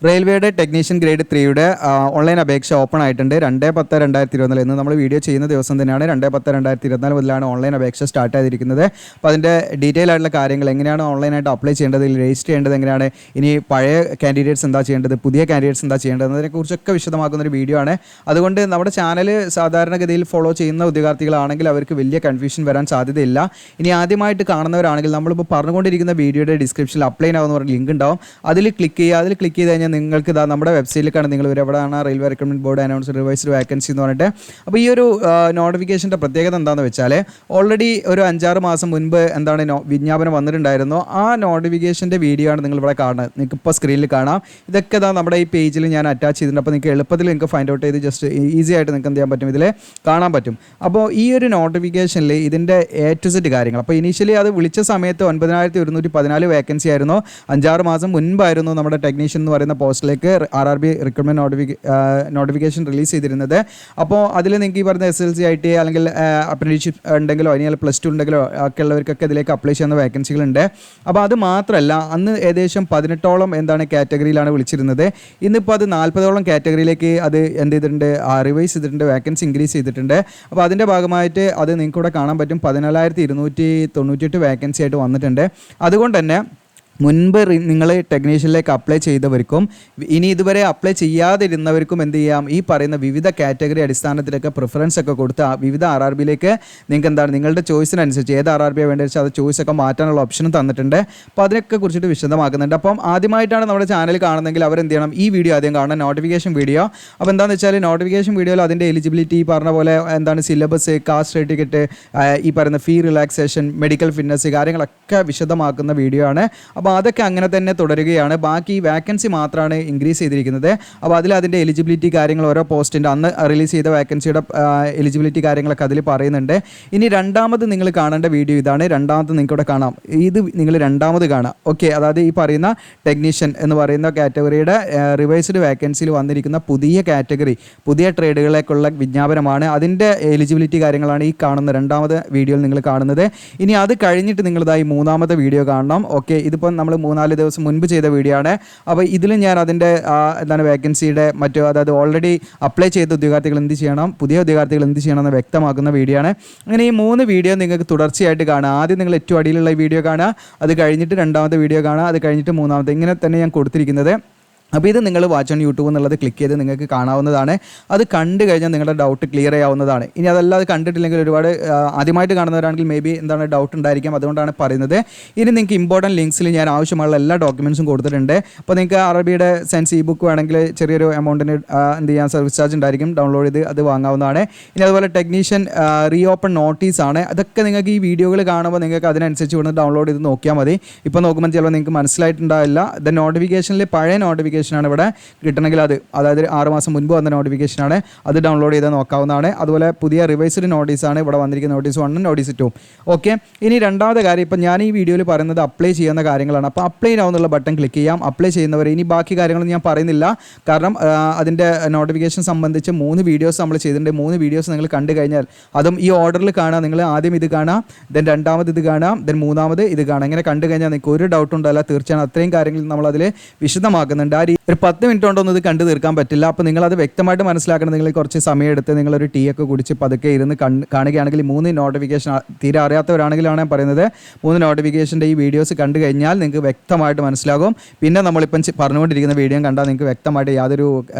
റെയിൽവേയുടെ technician grade 3യുടെ online അപേക്ഷ open ആയിട്ടുണ്ട്. 2/10/2024 ഇന്ന് നമ്മൾ വീഡിയോ ചെയ്യുന്ന ദിവസം തന്നെയാണ്. 2/10/2024 മുതലാണ് ഓൺലൈൻ അപേക്ഷ സ്റ്റാർട്ട് ചെയ്തിരിക്കുന്നത്. അപ്പോൾ അതിൻ്റെ ഡീറ്റെയിൽ ആയിട്ടുള്ള കാര്യങ്ങൾ എങ്ങനെയാണ് ഓൺലൈനായിട്ട് അപ്ലൈ ചെയ്യേണ്ടത്, രജിസ്റ്റർ ചെയ്യേണ്ടത് എങ്ങനെയാണ്, ഇനി പഴയ കാൻഡിഡേറ്റ്സ് എന്താ ചെയ്യേണ്ടത്, പുതിയ കാൻഡിഡേറ്റ്സ് എന്താ ചെയ്യേണ്ടത് എന്നതിനെക്കുറിച്ചൊക്കെ വിശദമാക്കുന്നൊരു വീഡിയോ ആണ്. അതുകൊണ്ട് നമ്മുടെ ചാനൽ സാധാരണഗതിയിൽ ഫോളോ ചെയ്യുന്ന ഉദ്യോഗാർത്ഥികളാണെങ്കിൽ അവർക്ക് വലിയ കൺഫ്യൂഷൻ വരാൻ സാധ്യതയില്ല. ഇനി ആദ്യമായിട്ട് കാണുന്നവരാണെങ്കിൽ നമ്മളിപ്പോൾ പറഞ്ഞുകൊണ്ടിരിക്കുന്ന വീഡിയോയുടെ ഡിസ്ക്രിപ്ഷനിൽ അപ്ലൈ ആവുന്ന പറഞ്ഞ ലിങ്ക് ഉണ്ടാവും. അതിൽ ക്ലിക്ക് ചെയ്യുക. അതിൽ ക്ലിക്ക് ചെയ്ത് കഴിഞ്ഞാൽ നിങ്ങൾക്ക് ഇതാ നമ്മുടെ വെബ്സൈറ്റിലേക്കാണ് നിങ്ങൾ വരിക. എവിടെയാണ് railway recruitment board announce revised vacancy എന്ന് പറഞ്ഞിട്ട്. അപ്പോൾ ഈ ഒരു നോട്ടിഫിക്കേഷൻ്റെ പ്രത്യേകത എന്താണെന്ന് വെച്ചാൽ ഓൾറെഡി ഒരു 5-6 മാസം മുൻപ് എന്താണ് വിജ്ഞാപനം വന്നിട്ടുണ്ടായിരുന്നു. ആ നോട്ടിഫിക്കേഷൻ്റെ വീഡിയോ ആണ് നിങ്ങൾ ഇവിടെ കാണുന്നത്. നിങ്ങൾക്ക് ഇപ്പോൾ സ്ക്രീനിൽ കാണാം. ഇതൊക്കെ ഇതാ നമ്മുടെ ഈ പേജിൽ ഞാൻ അറ്റാച്ച് ചെയ്തിട്ടുണ്ട്. അപ്പോൾ നിങ്ങൾക്ക് എളുപ്പത്തിൽ നിങ്ങൾക്ക് ഫൈൻഡ് ഔട്ട് ചെയ്ത് ജസ്റ്റ് ഈസി ആയിട്ട് നിങ്ങൾക്ക് എന്ത് ചെയ്യാൻ പറ്റും, ഇതിൽ കാണാൻ പറ്റും. അപ്പോൾ ഈ ഒരു നോട്ടിഫിക്കേഷനിൽ ഇതിൻ്റെ A to Z കാര്യങ്ങൾ, അപ്പോൾ ഇനീഷ്യലി അത് വിളിച്ച സമയത്ത് 9,114 വേക്കൻസി ആയിരുന്നു. 5-6 മാസം മുൻപായിരുന്നു നമ്മുടെ ടെക്നീഷ്യൻ എന്ന് പറയുന്ന പോസ്റ്റിലേക്ക് RRB റിക്രൂട്ട്മെന്റ് നോട്ടിഫിക്കേഷൻ റിലീസ് ചെയ്തിരുന്നത്. അപ്പോൾ അതിൽ നിങ്ങൾക്ക് ഈ പറഞ്ഞ SLC IT അല്ലെങ്കിൽ അപ്രന്റീസ്ഷിപ്പ് ഉണ്ടെങ്കിലോ അല്ലെങ്കിൽ +2 ഉണ്ടെങ്കിലോ ഒക്കെ ഉള്ളവർക്കൊക്കെ ഇതിലേക്ക് അപ്ലൈ ചെയ്യുന്ന വേക്കൻസികളുണ്ട്. അപ്പോൾ അത് മാത്രമല്ല, അന്ന് ഏകദേശം 18ഓളം എന്താണ് കാറ്റഗറിയിലാണ് വിളിച്ചിരുന്നത്. ഇന്നിപ്പോൾ അത് 40ഓളം കാറ്റഗറിയിലേക്ക് അത് എന്ത് ചെയ്തിട്ടുണ്ട്, റിവൈസ് ചെയ്തിട്ടുണ്ട്, വേക്കൻസി ഇൻക്രീസ് ചെയ്തിട്ടുണ്ട്. അപ്പോൾ അതിൻ്റെ ഭാഗമായിട്ട് അത് നിങ്ങൾക്ക് ഇവിടെ കാണാൻ പറ്റും. 14,298 വേക്കൻസി ആയിട്ട് വന്നിട്ടുണ്ട്. അതുകൊണ്ട് തന്നെ മുൻപ് നിങ്ങൾ ടെക്നീഷ്യനിലേക്ക് അപ്ലൈ ചെയ്തവർക്കും ഇനി ഇതുവരെ അപ്ലൈ ചെയ്യാതിരുന്നവർക്കും എന്ത് ചെയ്യാം, ഈ പറയുന്ന വിവിധ കാറ്റഗറി അടിസ്ഥാനത്തിലൊക്കെ പ്രിഫറൻസ് ഒക്കെ കൊടുത്ത് വിവിധ RRBയിലേക്ക് നിങ്ങൾക്ക് എന്താണ് നിങ്ങളുടെ ചോയ്സിനനുസരിച്ച് ഏത് RRB വേണ്ടത് വെച്ചാൽ അത് ചോയ്സൊക്കെ മാറ്റാനുള്ള ഓപ്ഷനും തന്നിട്ടുണ്ട്. അപ്പോൾ അതിനൊക്കെ കുറിച്ചിട്ട് വിശദമാക്കുന്നുണ്ട്. അപ്പം ആദ്യമായിട്ടാണ് നമ്മുടെ ചാനൽ കാണുന്നതെങ്കിൽ അവരെന്ത് ചെയ്യണം, ഈ വീഡിയോ ആദ്യം കാണണം, നോട്ടിഫിക്കേഷൻ വീഡിയോ. അപ്പോൾ എന്താണെന്ന് വെച്ചാൽ നോട്ടിഫിക്കേഷൻ വീഡിയോയിൽ അതിൻ്റെ എലിജിബിലിറ്റി പറഞ്ഞ പോലെ എന്താണ് സിലബസ്, കാസ്റ്റ് സർട്ടിഫിക്കറ്റ്, ഈ പറയുന്ന ഫീ റിലാക്സേഷൻ, മെഡിക്കൽ ഫിറ്റ്നസ് കാര്യങ്ങളൊക്കെ വിശദമാക്കുന്ന വീഡിയോ ആണ്. അപ്പോൾ അതൊക്കെ അങ്ങനെ തന്നെ തുടരുകയാണ്. ബാക്കി വാക്കൻസി മാത്രമാണ് ഇൻക്രീസ് ചെയ്തിരിക്കുന്നത്. അപ്പോൾ അതിൻ്റെ എലിജിബിലിറ്റി കാര്യങ്ങൾ ഓരോ പോസ്റ്റിൻ്റെ അന്ന് റിലീസ് ചെയ്ത വാക്കൻസിയുടെ എലിജിബിലിറ്റി കാര്യങ്ങളൊക്കെ അതിൽ പറയുന്നുണ്ട്. ഇനി രണ്ടാമത് നിങ്ങൾ കാണേണ്ട വീഡിയോ ഇതാണ്. രണ്ടാമത് നിങ്ങൾക്ക് ഇവിടെ കാണാം. ഇത് നിങ്ങൾ രണ്ടാമത് കാണാം. ഓക്കെ, അതായത് ഈ പറയുന്ന ടെക്നീഷ്യൻ എന്ന് പറയുന്ന കാറ്റഗറിയുടെ റിവൈസ്ഡ് വാക്കൻസിയിൽ വന്നിരിക്കുന്ന പുതിയ കാറ്റഗറി, പുതിയ ട്രേഡുകളിലേക്കുള്ള വിജ്ഞാപനമാണ്. അതിൻ്റെ എലിജിബിലിറ്റി കാര്യങ്ങളാണ് ഈ കാണുന്ന രണ്ടാമത് വീഡിയോയിൽ നിങ്ങൾ കാണുന്നത്. ഇനി അത് കഴിഞ്ഞിട്ട് നിങ്ങളിതായി മൂന്നാമത്തെ വീഡിയോ കാണണം. ഓക്കെ, ഇതിപ്പോൾ നമ്മൾ 3-4 ദിവസം മുൻപ് ചെയ്ത വീഡിയോ ആണ്. അപ്പോൾ ഇതിൽ ഞാൻ അതിൻ്റെ എന്താണ് വേക്കൻസിയുടെ അതായത് ഓൾറെഡി അപ്ലൈ ചെയ്ത ഉദ്യോഗാർത്ഥികൾ എന്ത് ചെയ്യണം, പുതിയ ഉദ്യോഗാർത്ഥികൾ എന്ത് ചെയ്യണം എന്ന് വ്യക്തമാക്കുന്ന വീഡിയോ ആണ്. അങ്ങനെ ഈ 3 വീഡിയോ നിങ്ങൾക്ക് തുടർച്ചയായിട്ട് കാണാം. ആദ്യം നിങ്ങൾ ഏറ്റവും അടിയിലുള്ള വീഡിയോ കാണുക, അത് കഴിഞ്ഞിട്ട് രണ്ടാമത്തെ വീഡിയോ കാണുക, അത് കഴിഞ്ഞിട്ട് മൂന്നാമത്തെ, ഇങ്ങനെ തന്നെ ഞാൻ കൊടുത്തിരിക്കുന്നത്. അപ്പോൾ ഇത് നിങ്ങൾ വാച്ച് ഓൺ യൂട്യൂബ് എന്നുള്ളത് ക്ലിക്ക് ചെയ്ത് നിങ്ങൾക്ക് കാണാവുന്നതാണ്. അത് കണ്ടു കഴിഞ്ഞാൽ നിങ്ങളുടെ ഡൗട്ട് ക്ലിയർ ചെയ്യാവുന്നതാണ്. ഇനി അതല്ലാതെ കണ്ടിട്ടില്ലെങ്കിൽ ഒരുപാട് ആദ്യമായിട്ട് കാണുന്നവരാണെങ്കിൽ മേ ബി എന്താണ് ഡൗട്ട് ഉണ്ടായിരിക്കാം, അതുകൊണ്ടാണ് പറയുന്നത്. ഇനി നിങ്ങൾക്ക് ഇമ്പോർട്ടൻറ്റ് ലിങ്ക്സിൽ ഞാൻ ആവശ്യമുള്ള എല്ലാ ഡോക്യുമെൻറ്റ്സും കൊടുത്തിട്ടുണ്ട്. അപ്പോൾ നിങ്ങൾക്ക് RRBയുടെ സെൻസ് ബുക്ക് വേണമെങ്കിൽ ചെറിയൊരു എമൗണ്ടിന് എന്ത് ചെയ്യാൻ സർവീസ് ചാർജ് ഉണ്ടായിരിക്കും, ഡൗൺലോഡ് ചെയ്ത് അത് വാങ്ങാവുന്നതാണ്. ഇനി അതുപോലെ ടെക്നീഷ്യൻ റീഓപ്പൺ നോട്ടീസാണ്. അതൊക്കെ നിങ്ങൾക്ക് ഈ വീഡിയോകൾ കാണുമ്പോൾ നിങ്ങൾക്ക് അതിനനുസരിച്ച് ഇവിടുന്ന് ഡൗൺലോഡ് ചെയ്ത് നോക്കിയാൽ മതി. ഇപ്പോൾ നോക്കുമ്പോൾ ചിലപ്പോൾ നിങ്ങൾക്ക് മനസ്സിലായിട്ടുണ്ടാവില്ല. നോട്ടിഫിക്കേഷനിൽ പഴയ നോട്ടിഫിക്കേഷനാണ് ഇവിടെ കിട്ടണമെങ്കിൽ അതായത് 6 മാസം മുൻപ് വന്ന നോട്ടിഫിക്കേഷനാണ്. അത് ഡൗൺലോഡ് ചെയ്ത് നോക്കാവുന്നതാണ്. അതുപോലെ പുതിയ റിവൈസ്ഡ് നോട്ടീസാണ് ഇവിടെ വന്നിരിക്കുന്ന, നോട്ടീസ് 1 നോട്ടീസ് 2. ഓക്കെ, ഇനി രണ്ടാമത്തെ കാര്യം, ഇപ്പം ഞാൻ ഈ വീഡിയോയിൽ പറയുന്നത് അപ്ലൈ ചെയ്യുന്ന കാര്യങ്ങളാണ്. അപ്പോൾ അപ്ലൈ ആവുന്നുള്ള ബട്ടൺ ക്ലിക്ക് ചെയ്യാം. അപ്ലൈ ചെയ്യുന്നവർ ഇനി ബാക്കി കാര്യങ്ങളൊന്നും ഞാൻ പറയുന്നില്ല, കാരണം അതിൻ്റെ നോട്ടിഫിക്കേഷൻ സംബന്ധിച്ച് 3 വീഡിയോസ് നമ്മൾ ചെയ്തിട്ടുണ്ട്. 3 വീഡിയോസ് നിങ്ങൾ കണ്ടു കഴിഞ്ഞാൽ അതും ഈ ഓർഡറിൽ കാണാം. നിങ്ങൾ ആദ്യം ഇത് കാണാം, ദെൻ രണ്ടാമത് ഇത് കാണാം, ദെൻ മൂന്നാമത് ഇത് കാണാം. ഇങ്ങനെ കണ്ടു കഴിഞ്ഞാൽ നിങ്ങൾക്ക് ഒരു ഡൗട്ട് ഉണ്ടല്ല, തീർച്ചയായും അത്രയും കാര്യങ്ങൾ നമ്മളതിൽ വിശദമാക്കുന്നുണ്ട്. ഒരു 10 മിനിറ്റ് കൊണ്ടൊന്നും ഇത് കണ്ടു തീർക്കാൻ പറ്റില്ല. അപ്പോൾ നിങ്ങളത് വ്യക്തമായിട്ട് മനസ്സിലാക്കണം. നിങ്ങൾ കുറച്ച് സമയം എടുത്ത് നിങ്ങളൊരു ടീ ഒക്കെ കുടിച്ച് പതുക്കെ ഇരുന്ന് കാണുകയാണെങ്കിൽ 3 നോട്ടിഫിക്കേഷൻ തീരെ അറിയാത്തവരാണെങ്കിലാണ് ഞാൻ പറയുന്നത്. 3 നോട്ടിഫിക്കേഷൻ്റെ ഈ വീഡിയോസ് കണ്ടു കഴിഞ്ഞാൽ നിങ്ങൾക്ക് വ്യക്തമായിട്ട് മനസ്സിലാകും. പിന്നെ നമ്മളിപ്പം പറഞ്ഞുകൊണ്ടിരിക്കുന്ന വീഡിയോ കണ്ടാൽ നിങ്ങൾക്ക് വ്യക്തമായിട്ട് യാതൊരു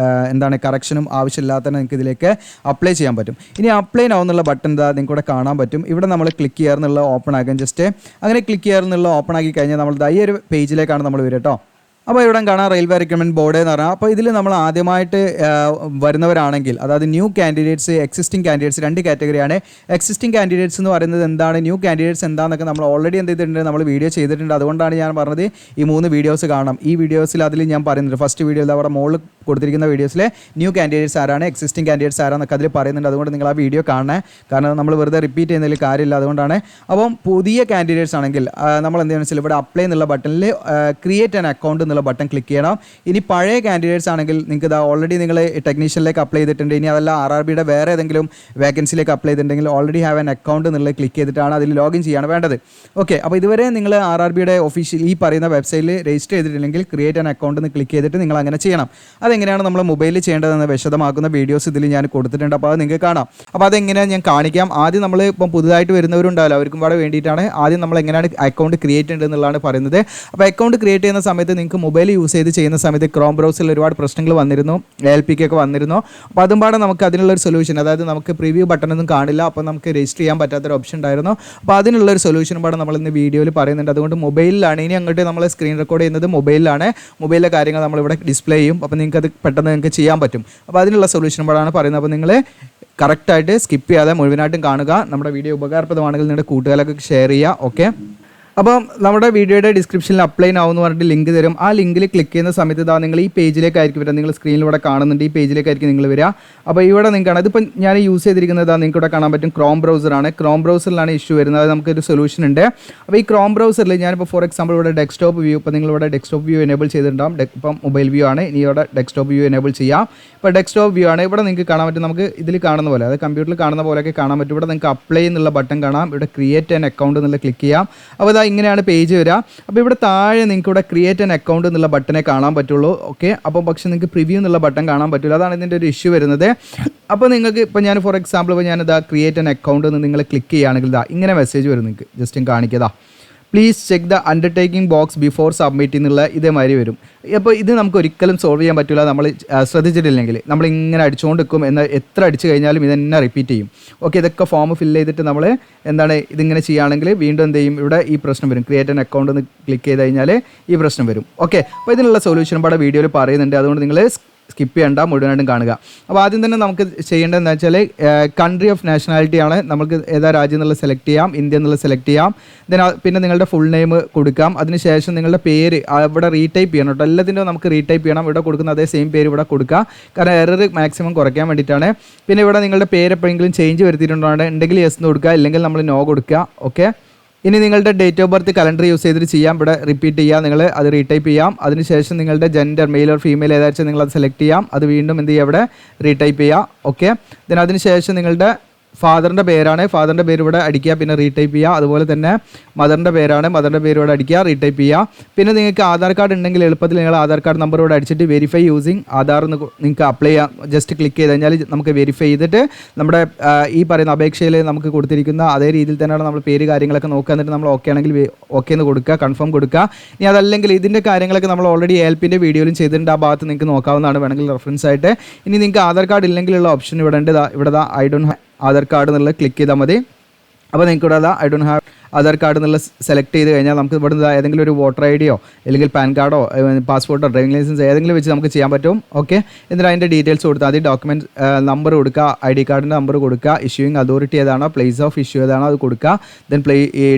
എന്താണ് കറക്ഷനും ആവശ്യമില്ലാത്ത നിങ്ങൾക്ക് ഇതിലേക്ക് അപ്ലൈ ചെയ്യാൻ പറ്റും. ഇനി അപ്ലൈ ആവുന്നുള്ള ബട്ടൺ എന്താ നിങ്ങൾക്ക് ഇവിടെ കാണാൻ പറ്റും. ഇവിടെ നമ്മൾ ക്ലിക്ക് ചെയ്യാറുന്നുള്ള ഓപ്പൺ ആക്കാൻ ജസ്റ്റ് അങ്ങനെ ക്ലിക്ക് ചെയ്യാറുന്നുള്ള ഓപ്പൺ ആക്കി കഴിഞ്ഞാൽ നമ്മൾ ഈ ഒരു പേജിലേക്കാണ് നമ്മൾ വരിക കേട്ടോ. അപ്പോൾ ഇവിടെ കാണാം റെയിൽവേ റിക്രൂട്ട്മെന്റ് ബോർഡ് എന്ന് പറഞ്ഞാൽ. അപ്പോൾ ഇതിൽ നമ്മൾ ആദ്യമായിട്ട് വരുന്നവരാണെങ്കിൽ, അതായത് ന്യൂ കാൻഡിഡേറ്റ്സ്, എക്സിസ്റ്റിംഗ് കാൻഡിഡേറ്റ്സ് 2 കാറ്റഗറിയാണ്. എക്സിസ്റ്റിംഗ് കാൻഡിഡേറ്റ്സ് എന്ന് പറയുന്നത് എന്താണ്, ന്യൂ കാൻഡിഡേറ്റ്സ് എന്താണെന്നൊക്കെ നമ്മൾ ഓൾറെഡി എന്ത് ചെയ്തിട്ടുണ്ട്, നമ്മൾ വീഡിയോ ചെയ്തിട്ടുണ്ട്. അതുകൊണ്ടാണ് ഞാൻ പറഞ്ഞത് ഈ 3 വീഡിയോസ് കാണാം. ഈ വീഡിയോസിൽ അതിൽ ഞാൻ പറയുന്നുണ്ട്. ഫസ്റ്റ് വീഡിയോയിൽ അവിടെ മുകളിൽ കൊടുത്തിരിക്കുന്ന വീഡിയോസിൽ ന്യൂ കാൻഡിഡേറ്റ്സ് ആരാണ്, എക്സിസ്റ്റിംഗ് കാൻഡിഡേറ്റ്സ് ആരാന്നൊക്കെ അതിൽ പറയുന്നുണ്ട്. അതുകൊണ്ട് നിങ്ങൾ ആ വീഡിയോ കാണണേ, കാരണം നമ്മൾ വെറുതെ റിപ്പീറ്റ് ചെയ്യുന്നതിൽ കാര്യമില്ല, അതുകൊണ്ടാണ്. അപ്പം പുതിയ കാൻഡിഡേറ്റ്സ് ആണെങ്കിൽ നമ്മൾ എന്ത് ചെയ്യണമെന്ന് വെച്ചാൽ ഇവിടെ അപ്ലൈ എന്നുള്ള ബട്ടണിൽ ക്രിയേറ്റ് ആൻ അക്കൗണ്ട് എന്നുള്ള ബട്ടൺ ക്ലിക്ക് ചെയ്യണം. ഇനി പഴയ കാൻഡിഡേറ്റ്സ് ആണെങ്കിൽ നിങ്ങൾക്ക് ഇതാ ഓൾറെഡി നിങ്ങൾ ടെക്നീഷ്യനിലേക്ക് അപ്ലൈ ചെയ്തിട്ടുണ്ട്, ഇനി അതല്ല RRBയുടെ വേറെ ഏതെങ്കിലും വേക്കൻസിയിലേക്ക് അപ്ലൈ ചെയ്തിട്ടുണ്ടെങ്കിൽ ഓൾറെഡി ഹാവ് ആൻ അക്കൗണ്ട് എന്നുള്ളത് ക്ലിക്ക് ചെയ്തിട്ടാണ് അതിൽ ലോഗിൻ ചെയ്യാണ് വേണ്ടത്. ഓക്കെ, അപ്പോൾ ഇതുവരെ നിങ്ങൾ RRBയുടെ ഒഫീഷ്യൽ ഈ പറയുന്ന വെബ്സൈറ്റിൽ രജിസ്റ്റർ ചെയ്തിട്ടില്ലെങ്കിൽ ക്രിയേറ്റ് ആൻ അക്കൗണ്ട് എന്ന് ക്ലിക്ക് ചെയ്തിട്ട് നിങ്ങൾ അങ്ങനെ ചെയ്യണം. അതെങ്ങനെയാണ് നമ്മൾ മൊബൈലിൽ ചെയ്യേണ്ടതെന്ന് വിശദമാക്കുന്ന വീഡിയോസ് ഇതിൽ ഞാൻ കൊടുത്തിട്ടുണ്ട്, അപ്പോൾ അത് നിങ്ങൾക്ക് കാണാം. അപ്പോൾ അതെങ്ങനെയാണ് ഞാൻ കാണിക്കാം. ആദ്യം നമ്മൾ ഇപ്പം പുതുതായിട്ട് വരുന്നവരുണ്ടാവില്ല, അവർക്കും കൂടെ വേണ്ടിയിട്ടാണ് ആദ്യം നമ്മൾ എങ്ങനെയാണ് അക്കൗണ്ട് ക്രിയേറ്റ് ചെയ്യേണ്ടത് എന്നുള്ളതാണ് പറയുന്നത്. അപ്പോൾ അക്കൗണ്ട് ക്രിയേറ്റ് ചെയ്യുന്ന സമയത്ത് നിങ്ങൾക്ക് മൊബൈൽ യൂസ് ചെയ്ത് ചെയ്യുന്ന സമയത്ത് ക്രോം ബ്രൗസറിൽ ഒരുപാട് പ്രശ്നങ്ങൾ വന്നിരുന്നു, ALPK ഒക്കെ വന്നിരുന്നു. അപ്പോൾ അതും പാടെ നമുക്ക് അതിനുള്ളൊരു സൊല്യൂഷൻ, അതായത് നമുക്ക് പ്രിവ്യൂ ബട്ടണൊന്നും കാണില്ല, അപ്പോൾ നമുക്ക് രജിസ്റ്റർ ചെയ്യാൻ പറ്റാത്തൊരു ഓപ്ഷൻ ഉണ്ടായിരുന്നു. അപ്പോൾ അതിനുള്ളൊരു സൊല്യൂഷൻ പാടെ നമ്മൾ ഇന്ന് വീഡിയോയിൽ പറയുന്നുണ്ട്. അതുകൊണ്ട് മൊബൈലിലാണ് ഇനി അങ്ങോട്ട് നമ്മൾ സ്ക്രീൻ റെക്കോർഡ് ചെയ്യുന്നത് മൊബൈലിലാണ്. മൊബൈലിലെ കാര്യങ്ങൾ നമ്മളിവിടെ ഡിസ്പ്ലേ ചെയ്യും, അപ്പോൾ നിങ്ങൾക്ക് അത് പെട്ടെന്ന് നിങ്ങൾക്ക് ചെയ്യാൻ പറ്റും. അപ്പോൾ അതിനുള്ള സൊല്യൂഷൻ പാടാണ് പറയുന്നത്. അപ്പോൾ നിങ്ങൾ കറക്റ്റായിട്ട് സ്കിപ്പ് ചെയ്യാതെ മുഴുവനായിട്ടും കാണുക. നമ്മുടെ വീഡിയോ ഉപകാരപ്രദമാണെങ്കിൽ നിങ്ങളുടെ കൂട്ടുകാരൊക്കെ ഷെയർ ചെയ്യുക. ഓക്കെ, അപ്പം നമ്മുടെ വീഡിയോയുടെ ഡിസ്ക്രിപ്ഷനിൽ അപ്ലൈ നൗ എന്ന് പറഞ്ഞിട്ട് ലിങ്ക് തരും. ആ ലിങ്കിൽ ക്ലിക്ക് ചെയ്യുന്ന സമയത്ത് ഇതാ നിങ്ങൾ ഈ പേജിലേക്കായിരിക്കും വരിക. നിങ്ങൾ സ്ക്രീനിലൂടെ കാണുന്നുണ്ട്, ഈ പേജിലേക്കായിരിക്കും നിങ്ങൾ വരിക. അപ്പോൾ ഇവിടെ നിങ്ങൾക്കാണ് ഇതിപ്പോൾ ഞാൻ യൂസ് ചെയ്തിരിക്കുന്നത് നിങ്ങൾക്ക് ഇവിടെ കാണാൻ പറ്റും ക്രോം ബ്രൗസറാണ്. ക്രോം ബ്രൗസറിലാണ് ഇഷ്യൂ വരുന്നത്. അത് നമുക്കൊരു സൊല്യൂഷൻ ഉണ്ട്. അപ്പോൾ ഈ ക്രോം ബ്രൗസറിൽ ഞാനിപ്പോൾ ഫോർ എക്സാമ്പിൾ ഇവിടെ ഡെസ്ക്ടോപ്പ് വ്യൂ, ഇപ്പോൾ നിങ്ങളിവിടെ ഡെസ്ക്ടോപ്പ് വ്യൂ എനേബിൾ ചെയ്തിട്ടുണ്ടാകും. ഇപ്പം മൊബൈൽ വ്യൂ ആണ്, ഇനി ഇവിടെ ഡെസ്ക്ടോപ്പ് വ്യൂ എനേബിൾ ചെയ്യാം. ഇപ്പോൾ ഡെസ്ക്ടോപ്പ് വ്യൂ ആണ്. ഇവിടെ നിങ്ങൾക്ക് കാണാൻ പറ്റും, നമുക്ക് ഇതിൽ കാണുന്ന പോലെ, അത് കമ്പ്യൂട്ടറിൽ കാണുന്ന പോലെയൊക്കെ കാണാൻ പറ്റും. ഇവിടെ നിങ്ങൾക്ക് അപ്ലൈ എന്നുള്ള ബട്ടൺ കാണാം, ഇവിടെ ക്രിയേറ്റ് ആൻ അക്കൗണ്ട് എന്നുള്ള ക്ലിക്ക് ചെയ്യാം. അപ്പോൾ ഇതാ ഇങ്ങനെയാണ് പേജ് വരിക. അപ്പോൾ ഇവിടെ താഴെ നിങ്ങൾക്ക് ഇവിടെ ക്രിയേറ്റ് ആൻ അക്കൗണ്ട് എന്നുള്ള ബട്ടനെ കാണാൻ പറ്റുള്ളൂ. ഓക്കെ, അപ്പോൾ പക്ഷേ നിങ്ങൾക്ക് പ്രിവ്യൂ എന്നുള്ള ബട്ടൺ കാണാൻ പറ്റില്ല. അതാണ് ഇതിൻ്റെ ഒരു ഇഷ്യൂ വരുന്നത്. അപ്പോൾ നിങ്ങൾക്ക് ഇപ്പോൾ ഞാൻ ഫോർ എക്സാമ്പിൾ ഇപ്പോൾ ഞാനിതാ ക്രിയേറ്റ് ആൻ അക്കൗണ്ട് എന്ന് നിങ്ങൾ ക്ലിക്ക് ചെയ്യുകയാണെങ്കിൽ ഇതാ ഇങ്ങനെ മെസ്സേജ് വരും. നിങ്ങൾക്ക് ജസ്റ്റ് കാണിക്കതാ, please check the undertaking box before submit എന്നുള്ള ഇതേമാതിരി വരും. അപ്പോൾ ഇത് നമുക്ക് ഒരിക്കലും സോൾവ് ചെയ്യാൻ പറ്റില്ല, നമ്മൾ ശ്രദ്ധിച്ചിട്ടില്ലെങ്കിൽ. നമ്മൾ ഇങ്ങനെ അടിച്ചുകൊണ്ട് നിൽക്കും, എന്നാൽ എത്ര അടിച്ചു കഴിഞ്ഞാലും ഇതെന്നെ റിപ്പീറ്റ് ചെയ്യും. ഓക്കെ, ഇതൊക്കെ ഫോം ഫില്ല് ചെയ്തിട്ട് നമ്മൾ എന്താണ് ഇതിങ്ങനെ ചെയ്യുകയാണെങ്കിൽ വീണ്ടും എന്ത് ചെയ്യും, ഇവിടെ ഈ പ്രശ്നം വരും. ക്രിയേറ്റ് ആൻ അക്കൗണ്ട് എന്ന് ക്ലിക്ക് ചെയ്ത് കഴിഞ്ഞാൽ ഈ പ്രശ്നം വരും. ഓക്കെ, അപ്പോൾ ഇതിനുള്ള സൊല്യൂഷൻ ഇവിടെ വീഡിയോയിൽ പറയുന്നുണ്ട്. അതുകൊണ്ട് നിങ്ങൾ സ്കിപ്പ് ചെയ്യേണ്ട, മുഴുവനായിട്ടും കാണുക. അപ്പോൾ ആദ്യം തന്നെ നമുക്ക് ചെയ്യേണ്ടത് എന്താ വെച്ചാൽ കൺട്രി ഓഫ് നാഷണാലിറ്റി ആണ്. നമുക്ക് ഏതാ രാജ്യം എന്നുള്ളത് സെലക്ട് ചെയ്യാം, ഇന്ത്യ എന്നുള്ളത് സെലക്ട് ചെയ്യാം. പിന്നെ നിങ്ങളുടെ ഫുൾ നെയിം കൊടുക്കാം. അതിനുശേഷം നിങ്ങളുടെ പേര് ഇവിടെ റീടൈപ്പ് ചെയ്യണം കേട്ടോ. എല്ലാത്തിൻ്റെയും നമുക്ക് റീടൈപ്പ് ചെയ്യണം. ഇവിടെ കൊടുക്കുന്ന അതേ സെയിം പേര് ഇവിടെ കൊടുക്കുക, കാരണം എറർ മാക്സിമം കുറയ്ക്കാൻ വേണ്ടിയിട്ടാണ്. പിന്നെ ഇവിടെ നിങ്ങളുടെ പേര് എപ്പോഴെങ്കിലും ചേഞ്ച് വരുത്തിയിട്ടുണ്ടോ ഉണ്ടെങ്കിൽ യെസ് എന്ന് കൊടുക്കുക, ഇല്ലെങ്കിൽ നമ്മൾ നോ കൊടുക്കുക. ഓക്കെ, ഇനി നിങ്ങളുടെ date of birth calendar use ചെയ്തിട്ട് ചെയ്യാം. ഇവിടെ റിപ്പീറ്റ് ചെയ്യാം, നിങ്ങൾ അത് റീടൈപ്പ് ചെയ്യാം. അതിനുശേഷം നിങ്ങളുടെ ജെൻഡർ മെയിൽ ഓർ ഫീമെയിൽ ഏതാണെന്ന് നിങ്ങൾ അത് സെലക്ട് ചെയ്യാം. അത് വീണ്ടും എന്ത് ചെയ്യുക, ഇവിടെ റീടൈപ്പ് ചെയ്യുക. ഓക്കെ, അതിനുശേഷം നിങ്ങളുടെ ഫാദറിൻ്റെ പേരാണ്, ഫാദറിൻ്റെ പേര് ഇവിടെ അടിക്കുക, പിന്നെ റീടൈപ്പ് ചെയ്യുക. അതുപോലെ തന്നെ മദറിൻ്റെ പേരാണ്, മദറിൻ്റെ പേര് ഇവിടെ അടിക്കുക, റീടൈപ്പ് ചെയ്യുക. പിന്നെ നിങ്ങൾക്ക് ആധാർ കാർഡ് ഉണ്ടെങ്കിൽ എളുപ്പത്തിൽ നിങ്ങൾ ആധാർ കാർഡ് നമ്പർ ഇവിടെ അടിച്ചിട്ട് വെരിഫൈ യൂസിങ് ആധാർ എന്ന് നിങ്ങൾക്ക് അപ്ലൈ ചെയ്യാം. ജസ്റ്റ് ക്ലിക്ക് ചെയ്ത് കഴിഞ്ഞാൽ നമുക്ക് വെരിഫൈ ചെയ്തിട്ട് നമ്മുടെ ഈ പറയുന്ന അപേക്ഷയിൽ നമുക്ക് കൊടുത്തിരിക്കുന്ന അതേ രീതിയിൽ തന്നെയാണ് നമ്മൾ പേര് കാര്യങ്ങളൊക്കെ നോക്കുക. എന്നിട്ട് നമ്മൾ ഓക്കെ ആണെങ്കിൽ ഓക്കെ എന്ന് കൊടുക്കുക, കൺഫേം കൊടുക്കുക. ഇനി അതല്ലെങ്കിൽ ഇതിൻ്റെ കാര്യങ്ങളൊക്കെ നമ്മൾ ഓൾറെഡി ALPൻ്റെ വീഡിയോയിലും ചെയ്തിട്ടുണ്ട്, ആ ഭാഗത്ത് നിങ്ങൾക്ക് നോക്കാവുന്നതാണ് വേണമെങ്കിൽ റെഫറൻസ് ആയിട്ട്. ഇനി നിങ്ങൾക്ക് ആധാർ കാർഡ് ഇല്ലെങ്കിലുള്ള ഓപ്ഷൻ ഇവിടെ ഉണ്ട്. ഇവിടെ I don't have Aadhaar card എന്നുള്ളത് ക്ലിക്ക് ചെയ്താൽ മതി. അപ്പോൾ നിങ്ങൾക്ക് ഇവിടെ I don't have Aadhaar card എന്നുള്ള സെലക്ട് ചെയ്ത് കഴിഞ്ഞാൽ നമുക്ക് ഇവിടെ നിന്ന് ഏതെങ്കിലും ഒരു വോട്ടർ ID യോ അല്ലെങ്കിൽ പാൻ കാർഡോ പാസ്പോർട്ടോ ഡ്രൈവിംഗ് ലൈസൻസ് ഏതെങ്കിലും വെച്ച് നമുക്ക് ചെയ്യാൻ പറ്റും. ഓക്കെ, എന്നിട്ട് അതിൻ്റെ ഡീറ്റെയിൽസ് കൊടുത്താൽ മതി. ഡോക്യുമെൻറ്റ് നമ്പർ കൊടുക്കുക, ID കാർഡിൻ്റെ നമ്പർ കൊടുക്കുക, ഇഷ്യൂയിങ് അതോറിറ്റി ഏതാണോ, പ്ലേസ് ഓഫ് ഇഷ്യൂ ഏതാണോ അത് കൊടുക്കുക, ദെൻ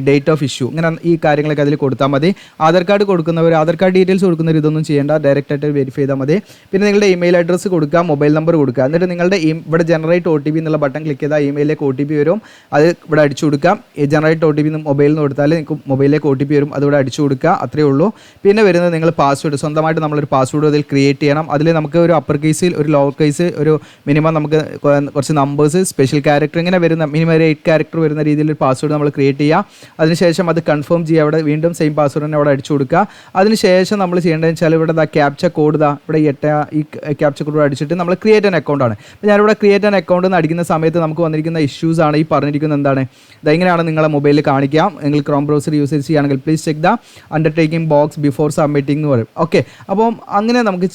ഡേറ്റ് ഓഫ് ഇഷ്യൂ, ഇങ്ങനെ ഈ കാര്യങ്ങളൊക്കെ അതിൽ കൊടുത്താൽ മതി. ആധാർ കാർഡ് കൊടുക്കുന്നവർ ആധാർ കാർഡ് ഡീറ്റെയിൽസ് കൊടുക്കുന്നവർ ഇതൊന്നും ചെയ്യേണ്ട, ഡയറക്റ്റായിട്ട് വെരിഫൈ ചെയ്താൽ മതി. പിന്നെ നിങ്ങളുടെ ഇമെയിൽ അഡ്രസ്സ് കൊടുക്കുക, മൊബൈൽ നമ്പർ കൊടുക്കുക. എന്നിട്ട് നിങ്ങളുടെ ഇവിടെ ജനറേറ്റ് OTP എന്നുള്ള ബട്ടൺ ക്ലിക്ക് ചെയ്താൽ ഇമെയിലേക്ക് OTP വരും. അത് ഇവിടെ അടിച്ചു കൊടുക്കാം. ജനറേറ്റ് OTP മൊബൈലിൽ നിന്ന് കൊടുത്താൽ നിങ്ങൾക്ക് മൊബൈലിലേക്ക് OTP വരും, അതിവിടെ അടിച്ചു കൊടുക്കുക, അത്രയേ ഉള്ളൂ. പിന്നെ വരുന്നത് നിങ്ങൾ പാസ്വേഡ്, സ്വന്തമായിട്ട് നമ്മളൊരു പാസ്വേഡ് അതിൽ ക്രിയേറ്റ് ചെയ്യണം. അതിൽ നമുക്ക് ഒരു അപ്പർ കേസിൽ ഒരു ലോവർ കേസ് ഒരു മിനിമം നമുക്ക് കുറച്ച് നമ്പേഴ്സ് സ്പെഷ്യൽ ക്യാരക്ടർ ഇങ്ങനെ വരുന്ന മിനിമം ഒരു 8 ക്യാരക്ടർ വരുന്ന രീതിയിൽ ഒരു പാസ്വേഡ് നമ്മൾ ക്രിയേറ്റ് ചെയ്യുക. അതിനുശേഷം അത് കൺഫേം ചെയ്യുക, അവിടെ വീണ്ടും സെയിം പാസ്വേഡ് തന്നെ അവിടെ അടിച്ചു കൊടുക്കുക. അതിനുശേഷം നമ്മൾ ചെയ്യേണ്ടതെന്ന് വെച്ചാൽ ഇവിടെ ക്യാപ്ച കോഡ് ഇവിടെ ഈ ക്യാപ്ച കോഡ് അടിച്ചിട്ട് നമ്മൾ ക്രിയേറ്റ് ആൻ അക്കൗണ്ട് ആണ്. അപ്പോൾ ഞാനിവിടെ ക്രിയേറ്റ് ആൻ അക്കൗണ്ട് എന്ന് അടിക്കുന്ന സമയത്ത് നമുക്ക് വന്നിരിക്കുന്ന ഇഷ്യൂസ് ആണ് ഈ പറഞ്ഞിരിക്കുന്നത്. എന്താണ് ഇതെങ്ങനെയാണ് നിങ്ങളെ മൊബൈലിൽ കാണിക്കാം. നിങ്ങൾ ക്രോം ബ്രൗസർ യൂസ് ചെയ്യുകയാണെങ്കിൽ please check the undertaking box before submitting എന്ന് പറയും. ഓക്കെ, അപ്പം അങ്ങനെ നമുക്ക്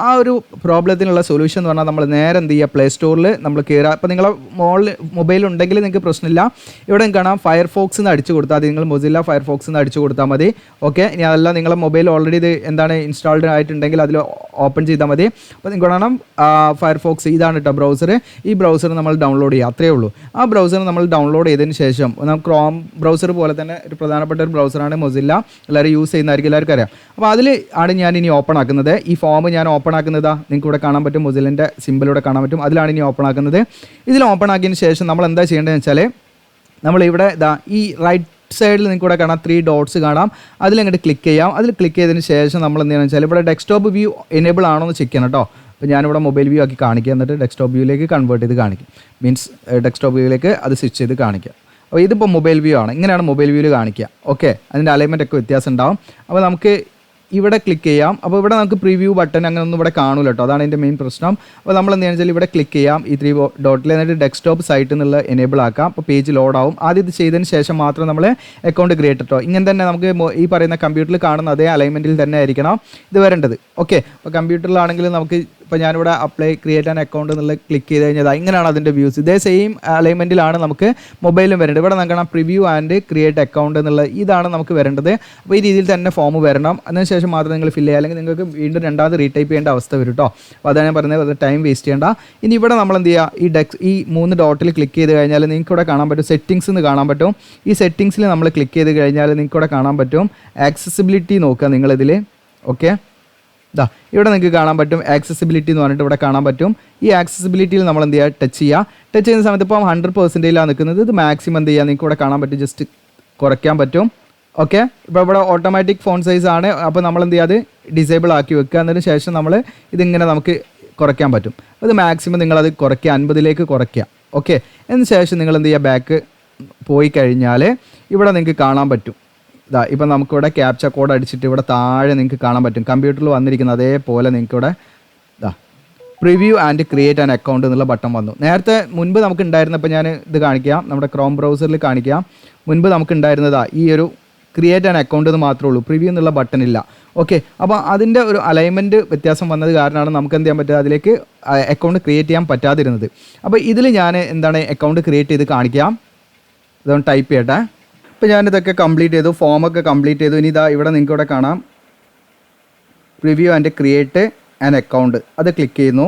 ആ ഒരു പ്രോബ്ലത്തിനുള്ള സൊല്യൂഷൻ എന്ന് പറഞ്ഞാൽ നമ്മൾ നേരെ എന്ത് ചെയ്യുക, പ്ലേ സ്റ്റോറിൽ നമ്മൾ കയറുക. അപ്പോൾ നിങ്ങളെ മൊബൈൽ ഉണ്ടെങ്കിൽ നിങ്ങൾക്ക് പ്രശ്നമില്ല. ഇവിടെ കാണാം ഫയർഫോക്സ് എന്ന് അടിച്ചു കൊടുത്താൽ മതി, നിങ്ങൾ മൊസില്ല ഫയർഫോക്സ് എന്ന് അടിച്ചു കൊടുത്താൽ മതി. ഓക്കെ, ഇനി അതല്ല നിങ്ങളെ മൊബൈൽ ഓൾറെഡി ഇത് എന്താണ് ഇൻസ്റ്റാൾഡ് ആയിട്ടുണ്ടെങ്കിൽ അതിൽ ഓപ്പൺ ചെയ്താൽ മതി. അപ്പോൾ നിങ്ങൾക്ക് കാണാം ഫയർഫോക്സ് ഇതാണ് കേട്ടോ ബ്രൗസർ. ഈ ബ്രൗസർ നമ്മൾ ഡൗൺലോഡ് ചെയ്യുക, അത്രയേ ഉള്ളൂ. ആ ബ്രൗസർ നമ്മൾ ഡൗൺലോഡ് ചെയ്തതിന് ശേഷം നമുക്ക് ക്രോം ബ്രൗസർ പോലെ തന്നെ ഒരു പ്രധാനപ്പെട്ട ഒരു ബ്രൗസറാണ് മൊസില്ല, എല്ലാവരും യൂസ് ചെയ്യുന്നതായിരിക്കും, എല്ലാവർക്കും അറിയാം. അപ്പോൾ അതിൽ ആണ് ഞാൻ ഇനി ഓപ്പൺ ആക്കുന്നത്. ഈ ഫോം ഞാൻ ഓപ്പൺ ആക്കുന്നതാ നിങ്ങൾക്ക് ഇവിടെ കാണാൻ പറ്റും, മൊസിലിൻ്റെ സിമ്പിളിലൂടെ കാണാൻ പറ്റും. അതിലാണ് ഇനി ഓപ്പൺ ആക്കുന്നത്. ഇതിൽ ഓപ്പൺ ആക്കിയതിന് ശേഷം നമ്മൾ എന്താ ചെയ്യേണ്ടതെന്ന് വെച്ചാൽ നമ്മളിവിടെ ഈ റൈറ്റ് സൈഡിൽ നിങ്ങൾക്ക് ഇവിടെ കാണാം 3 ഡോട്ട്സ് കാണാം. അതിലങ്ങോട്ട് ക്ലിക്ക് ചെയ്യാം. അതിൽ ക്ലിക്ക് ചെയ്തതിന് ശേഷം നമ്മൾ എന്താണെന്ന് വെച്ചാൽ ഇവിടെ ഡെസ്ക്ടോപ്പ് വ്യൂ എനേബിൾ ആണോ എന്ന് ചെക്ക് ചെയ്യണം കേട്ടോ. അപ്പോൾ ഞാനിവിടെ മൊബൈൽ വ്യൂ ആക്കി കാണിക്കുക, എന്നിട്ട് ഡെസ്ക്ടോപ്പ് വ്യൂയിലേക്ക് കൺവേർട്ട് ചെയ്ത് കാണിക്കും. മീൻസ് ഡെസ്ക്ടോപ്പ് വ്യൂയിലേക്ക് അത് സ്വിച്ച് ചെയ്ത് കാണിക്കുക. അപ്പോൾ ഇതിപ്പോൾ മൊബൈൽ വ്യൂ ആണ്, ഇങ്ങനെയാണ് മൊബൈൽ വ്യൂവിൽ കാണിക്കുക. ഓക്കെ, അതിൻ്റെ അലൈൻമെൻ്റ് ഒക്കെ വ്യത്യാസം ഉണ്ടാവും. അപ്പോൾ നമുക്ക് ഇവിടെ ക്ലിക്ക് ചെയ്യാം. അപ്പോൾ ഇവിടെ നമുക്ക് പ്രിവ്യൂ ബട്ടൺ അങ്ങനെ ഒന്നും ഇവിടെ കാണൂല കേട്ടോ, അതാണ് എൻ്റെ മെയിൻ പ്രശ്നം. അപ്പോൾ നമ്മൾ എന്താണെന്ന് വെച്ചാൽ ഇവിടെ ക്ലിക്ക് ചെയ്യാം ഈ 3 ഡോട്ടിൽ, എന്നിട്ട് ഡെസ്ക്ടോപ്പ് സൈറ്റ് എന്നുള്ള എനേബിൾ ആക്കാം. അപ്പോൾ പേജ് ലോഡ് ആവും. ആദ്യം ഇത് ചെയ്തതിന് ശേഷം മാത്രം നമ്മൾ അക്കൗണ്ട് ക്രിയേറ്റ് കേട്ടോ. ഇങ്ങനെ തന്നെ നമുക്ക് ഈ പറയുന്ന കമ്പ്യൂട്ടറിൽ കാണുന്ന അതേ അലൈൻമെൻറ്റിൽ തന്നെ ആയിരിക്കണം ഇത് വരേണ്ടത്. ഓക്കെ, അപ്പോൾ കമ്പ്യൂട്ടറിലാണെങ്കിൽ നമുക്ക് ഇപ്പോൾ ഞാനിവിടെ അപ്ലൈ ക്രിയേറ്റ് ആൻ അക്കൗണ്ട് എന്നുള്ള ക്ലിക്ക് ചെയ്ത് കഴിഞ്ഞാൽ ഇങ്ങനെയാണ് അതിൻ്റെ വ്യൂസ്. ഇതേ സെയിം അലൈൻമെൻറ്റിലാണ് നമുക്ക് മൊബൈലും വരേണ്ടത്. ഇവിടെ നോക്കണം പ്രിവ്യൂ ആൻഡ് ക്രിയേറ്റ് അക്കൗണ്ട് എന്നുള്ള ഇതാണ് നമുക്ക് വരേണ്ടത്. അപ്പോൾ ഈ രീതിയിൽ തന്നെ ഫോം വരണം. അതിനുശേഷം മാത്രം നിങ്ങൾ ഫില്ല് ചെയ്യുക, അല്ലെങ്കിൽ നിങ്ങൾക്ക് വീണ്ടും രണ്ടാമത് റീടൈപ്പ് ചെയ്യേണ്ട അവസ്ഥ വരും കേട്ടോ. അപ്പോൾ അതാണ് ഞാൻ പറയുന്നത്, അത് ടൈം വേസ്റ്റ് ചെയ്യേണ്ട. ഇനി ഇവിടെ നമ്മൾ എന്ത് ചെയ്യുക, ഈ 3 ഡോട്ടിൽ ക്ലിക്ക് ചെയ്ത് കഴിഞ്ഞാൽ നിങ്ങൾക്ക് ഇവിടെ കാണാൻ പറ്റും സെറ്റിങ്സ് എന്ന് കാണാൻ പറ്റും. ഈ സെറ്റിങ്സിൽ നമ്മൾ ക്ലിക്ക് ചെയ്ത് കഴിഞ്ഞാൽ നിങ്ങൾക്ക് ഇവിടെ കാണാൻ പറ്റും ആക്സസിബിലിറ്റി നോക്കുക നിങ്ങളിതിൽ. ഓക്കെ, ഇവിടെ നിങ്ങൾക്ക് കാണാൻ പറ്റും ആക്സസിബിലിറ്റി എന്ന് പറഞ്ഞിട്ട് ഇവിടെ കാണാൻ പറ്റും. ഈ ആക്സസിബിലിറ്റിയിൽ നമ്മൾ എന്ത് ചെയ്യുക, ടച്ച് ചെയ്യുക. ടച്ച് ചെയ്യുന്ന സമയത്ത് ഇപ്പോൾ 100%ലാണ് നിൽക്കുന്നത്. ഇത് മാക്സിമം എന്ത് ചെയ്യുക, നിങ്ങൾക്ക് ഇവിടെ കാണാൻ പറ്റും, ജസ്റ്റ് കുറയ്ക്കാൻ പറ്റും. ഓക്കെ, ഇപ്പോൾ ഇവിടെ ഓട്ടോമാറ്റിക് ഫോൺ സൈസ് ആണ്. അപ്പോൾ നമ്മൾ എന്ത് ചെയ്യുക, അത് ഡിസേബിൾ ആക്കി വെക്കുക. എന്നതിന് ശേഷം നമ്മൾ ഇതിങ്ങനെ നമുക്ക് കുറയ്ക്കാൻ പറ്റും. അത് മാക്സിമം നിങ്ങളത് കുറയ്ക്കുക, 50ലേക്ക് കുറയ്ക്കുക. ഓക്കെ, അതിന് ശേഷം നിങ്ങൾ എന്ത് ചെയ്യുക, ബാക്ക് പോയി കഴിഞ്ഞാൽ ഇവിടെ നിങ്ങൾക്ക് കാണാൻ പറ്റും. ഇപ്പം നമുക്കിവിടെ ക്യാപ്ച കോഡ് അടിച്ചിട്ട് ഇവിടെ താഴെ നിങ്ങൾക്ക് കാണാൻ പറ്റും കമ്പ്യൂട്ടറിൽ വന്നിരിക്കുന്ന അതേപോലെ നിങ്ങൾക്കിവിടെ preview and create an account എന്നുള്ള ബട്ടൺ വന്നു. നേരത്തെ മുൻപ് നമുക്ക് ഉണ്ടായിരുന്നപ്പോൾ ഞാൻ ഇത് കാണിക്കാം, നമ്മുടെ ക്രോം ബ്രൗസറിൽ കാണിക്കാം. മുൻപ് നമുക്ക് ഉണ്ടായിരുന്നതാ ഈ ഒരു ക്രിയേറ്റ് ആൻ അക്കൗണ്ട് എന്ന് മാത്രമേ ഉള്ളൂ, പ്രിവ്യൂ എന്നുള്ള ബട്ടൺ ഇല്ല. ഓക്കെ, അപ്പോൾ അതിൻ്റെ ഒരു അലൈൻമെൻറ്റ് വ്യത്യാസം വന്നത് കാരണമാണ് നമുക്ക് എന്ത് ചെയ്യാൻ പറ്റുക, അതിലേക്ക് അക്കൗണ്ട് ക്രിയേറ്റ് ചെയ്യാൻ പറ്റാതിരുന്നത്. അപ്പോൾ ഇതിൽ ഞാൻ എന്താണ് അക്കൗണ്ട് ക്രിയേറ്റ് ചെയ്ത് കാണിക്കാം. ഇതൊന്ന് ടൈപ്പ് ചെയ്യട്ടെ. ഇപ്പോൾ ഞാനിതൊക്കെ കംപ്ലീറ്റ് ചെയ്തു, ഫോമൊക്കെ കംപ്ലീറ്റ് ചെയ്തു. ഇനി ഇവിടെ നിങ്ങൾക്ക് ഇവിടെ കാണാം preview and create an account. അത് ക്ലിക്ക് ചെയ്യുന്നു.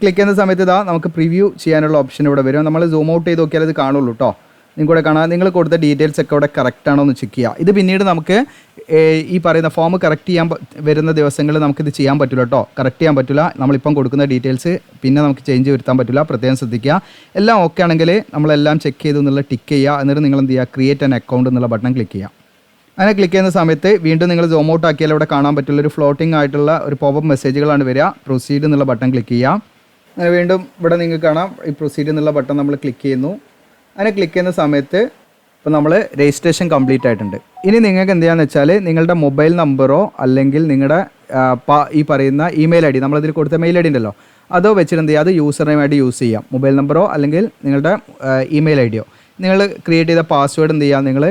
ക്ലിക്ക് ചെയ്യുന്ന സമയത്ത് നമുക്ക് പ്രിവ്യൂ ചെയ്യാനുള്ള ഓപ്ഷൻ ഇവിടെ വരും. നമ്മൾ സൂം ഔട്ട് ചെയ്ത് നോക്കിയാൽ ഇത് കാണുള്ളൂ കേട്ടോ. നിങ്ങൾക്കൂടെ കാണാം, നിങ്ങൾ കൊടുത്ത ഡീറ്റെയിൽസ് ഒക്കെ ഇവിടെ കറക്റ്റ് ആണോ എന്ന് ചെക്ക് ചെയ്യുക. ഇത് പിന്നീട് നമുക്ക് ഈ പറയുന്ന ഫോം കറക്റ്റ് ചെയ്യാൻ വരുന്ന ദിവസങ്ങളിൽ നമുക്കിത് ചെയ്യാൻ പറ്റില്ല കേട്ടോ, കറക്റ്റ് ചെയ്യാൻ പറ്റില്ല. നമ്മളിപ്പം കൊടുക്കുന്ന ഡീറ്റെയിൽസ് പിന്നെ നമുക്ക് ചേഞ്ച് വരുത്താൻ പറ്റില്ല, പ്രത്യേകം ശ്രദ്ധിക്കുക. എല്ലാം ഓക്കെ ആണെങ്കിൽ നമ്മളെല്ലാം ചെക്ക് ചെയ്തു എന്നുള്ള ടിക്ക് ചെയ്യുക. എന്നിട്ട് നിങ്ങൾ എന്ത് ചെയ്യുക, ക്രിയേറ്റ് ആൻ അക്കൗണ്ട് എന്നുള്ള ബട്ടൺ ക്ലിക്ക് ചെയ്യുക. അങ്ങനെ ക്ലിക്ക് ചെയ്യുന്ന സമയത്ത് വീണ്ടും നിങ്ങൾ സൂം ഔട്ട് ആക്കിയാൽ ഇവിടെ കാണാൻ പറ്റുള്ള ഒരു ഫ്ലോട്ടിംഗ് ആയിട്ടുള്ള ഒരു പോപ്പപ്പ് മെസ്സേജുകളാണ് വരിക. പ്രൊസീഡ് എന്നുള്ള ബട്ടൺ ക്ലിക്ക് ചെയ്യാം. അങ്ങനെ വീണ്ടും ഇവിടെ നിങ്ങൾക്ക് കാണാം ഈ പ്രൊസീഡ് എന്നുള്ള ബട്ടൺ നമ്മൾ ക്ലിക്ക് ചെയ്യുന്നു. അങ്ങനെ ക്ലിക്ക് ചെയ്യുന്ന സമയത്ത് ഇപ്പോൾ നമ്മൾ രജിസ്ട്രേഷൻ കംപ്ലീറ്റ് ആയിട്ടുണ്ട്. ഇനി നിങ്ങൾക്ക് എന്ത് ചെയ്യാന്ന് വെച്ചാൽ നിങ്ങളുടെ മൊബൈൽ നമ്പറോ അല്ലെങ്കിൽ നിങ്ങളുടെ ഈ പറയുന്ന ഇമെയിൽ ഐ ഡി, നമ്മളതിൽ കൊടുത്ത മെയിൽ ഐ ഡി ഉണ്ടല്ലോ, അതോ വെച്ചിട്ട് എന്ത് ചെയ്യുക, അത് യൂസർ നെയിമായിട്ട് യൂസ് ചെയ്യാം. മൊബൈൽ നമ്പറോ അല്ലെങ്കിൽ നിങ്ങളുടെ ഇമെയിൽ ഐ ഡിയോ നിങ്ങൾ ക്രിയേറ്റ് ചെയ്ത പാസ്വേഡ് എന്ത് ചെയ്യുക, നിങ്ങൾ